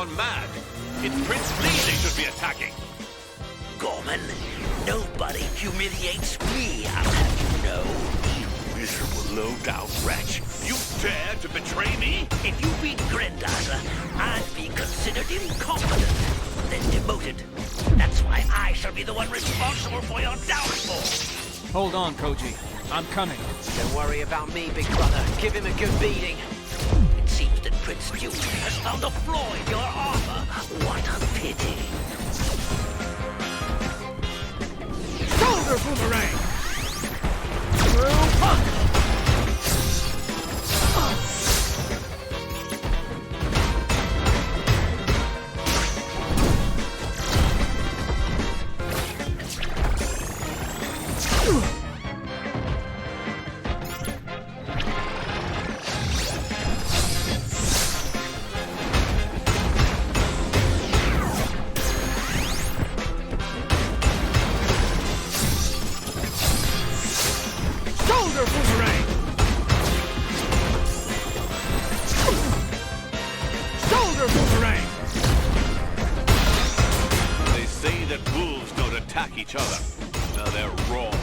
gone mad. It's Prince Lee they should be attacking. Gorman, nobody humiliates me, I'll have you know. You miserable low-down wretch. You dare to betray me? If you beat Grendizer, I'd be considered incompetent, then demoted. That's why I shall be the one responsible for your downfall. Hold on, Koji. I'm coming. Don't worry about me, big brother. Give him a good beating. It seems that Prince Duke has found a flaw in your armor. What a pity. Shoulder boomerang! Through punch! Shoulder boomerang! Shoulder boomerang! They say that wolves don't attack each other. Now they're wrong.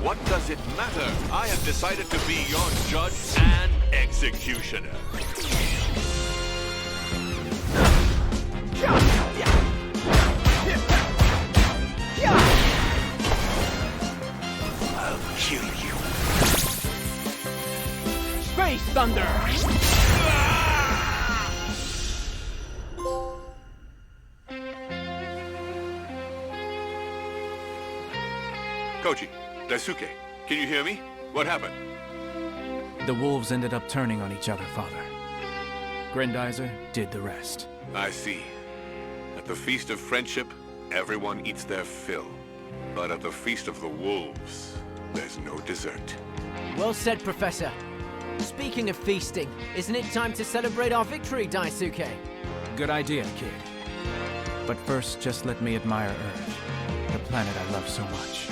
What does it matter? I have decided to be your judge and executioner. I'll kill you. Space Thunder! Koji, Daisuke, can you hear me? What happened? The wolves ended up turning on each other, Father. Grendizer did the rest. I see. At the Feast of Friendship, everyone eats their fill. But at the Feast of the Wolves, there's no dessert. Well said, Professor. Speaking of feasting, isn't it time to celebrate our victory, Daisuke? Good idea, kid. But first, just let me admire Earth, the planet I love so much.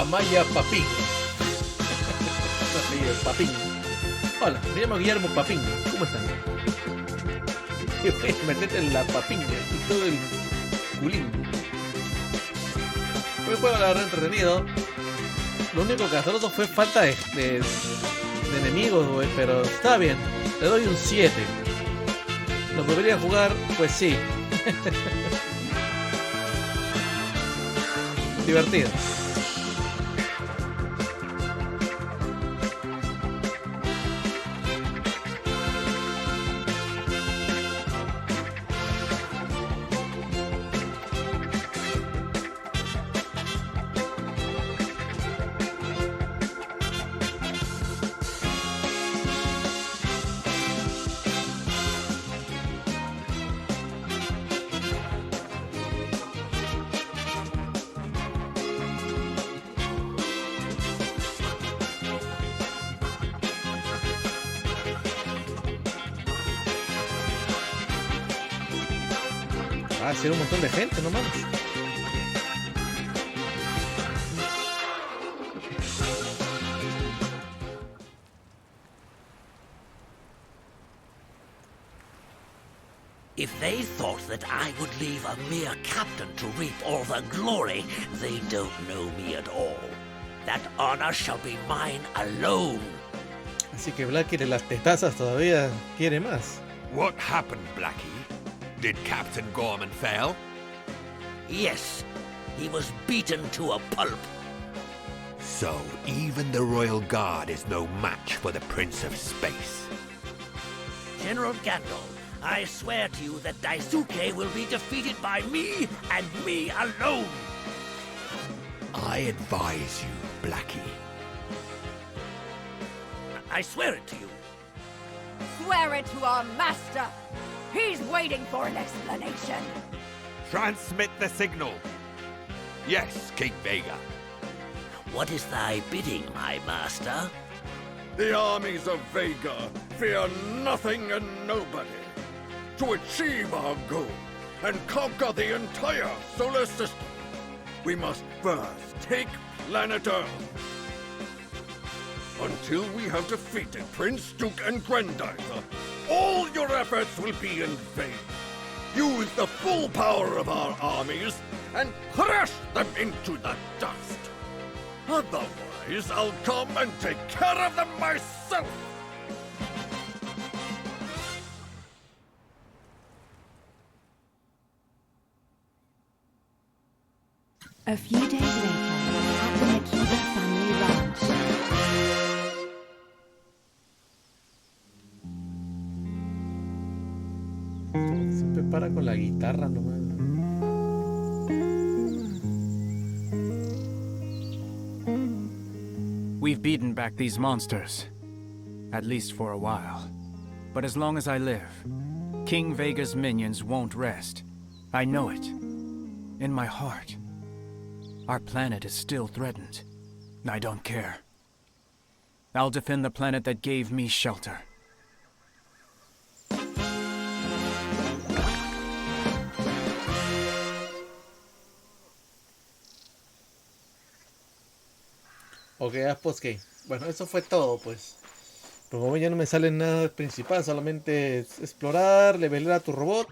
Maya Papín. Papín. Hola, me llamo Guillermo Papín. ¿Cómo están? Metete en la papinga y todo el culín. Fue un juego la verdad entretenido. Lo único que nosotros fue falta de enemigos, güey, pero está bien. Le doy un 7. ¿Lo podría jugar? Pues sí. Divertido. Va a ser un montón de gente, no mames. If they thought that I would leave a mere captain to reap all the glory, they don't know me at all. That honor shall be mine alone. Así que Blackie de las tetazas todavía quiere más. What happened, Blackie? Did Captain Gorman fail? Yes, he was beaten to a pulp. So even the Royal Guard is no match for the Prince of Space. General Gandalf, I swear to you that Daisuke will be defeated by me and me alone. I advise you, Blackie. I swear it to you. Swear it to our master. He's waiting for an explanation. Transmit the signal. Yes, King Vega. What is thy bidding, my master? The armies of Vega fear nothing and nobody. To achieve our goal and conquer the entire solar system, we must first take planet Earth. Until we have defeated Prince Duke and Grendizer, all your efforts will be in vain. Use the full power of our armies and crush them into the dust. Otherwise, I'll come and take care of them myself. A few days later, at the Makiba family ranch. Siempre para con la guitarra nomás. We've beaten back these monsters. At least for a while. But as long as I live, King Vega's minions won't rest. I know it. In my heart. Our planet is still threatened. I don't care. I'll defend the planet that gave me shelter. Ok, postgame. Bueno, eso fue todo, pues. Pero como ya no me sale nada principal, solamente es explorar, levelar a tu robot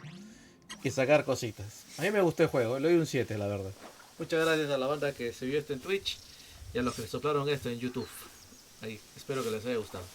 y sacar cositas. A mí me gustó el juego, le doy un 7, la verdad. Muchas gracias a la banda que se vio esto en Twitch y a los que le soplaron esto en YouTube. Ahí, espero que les haya gustado.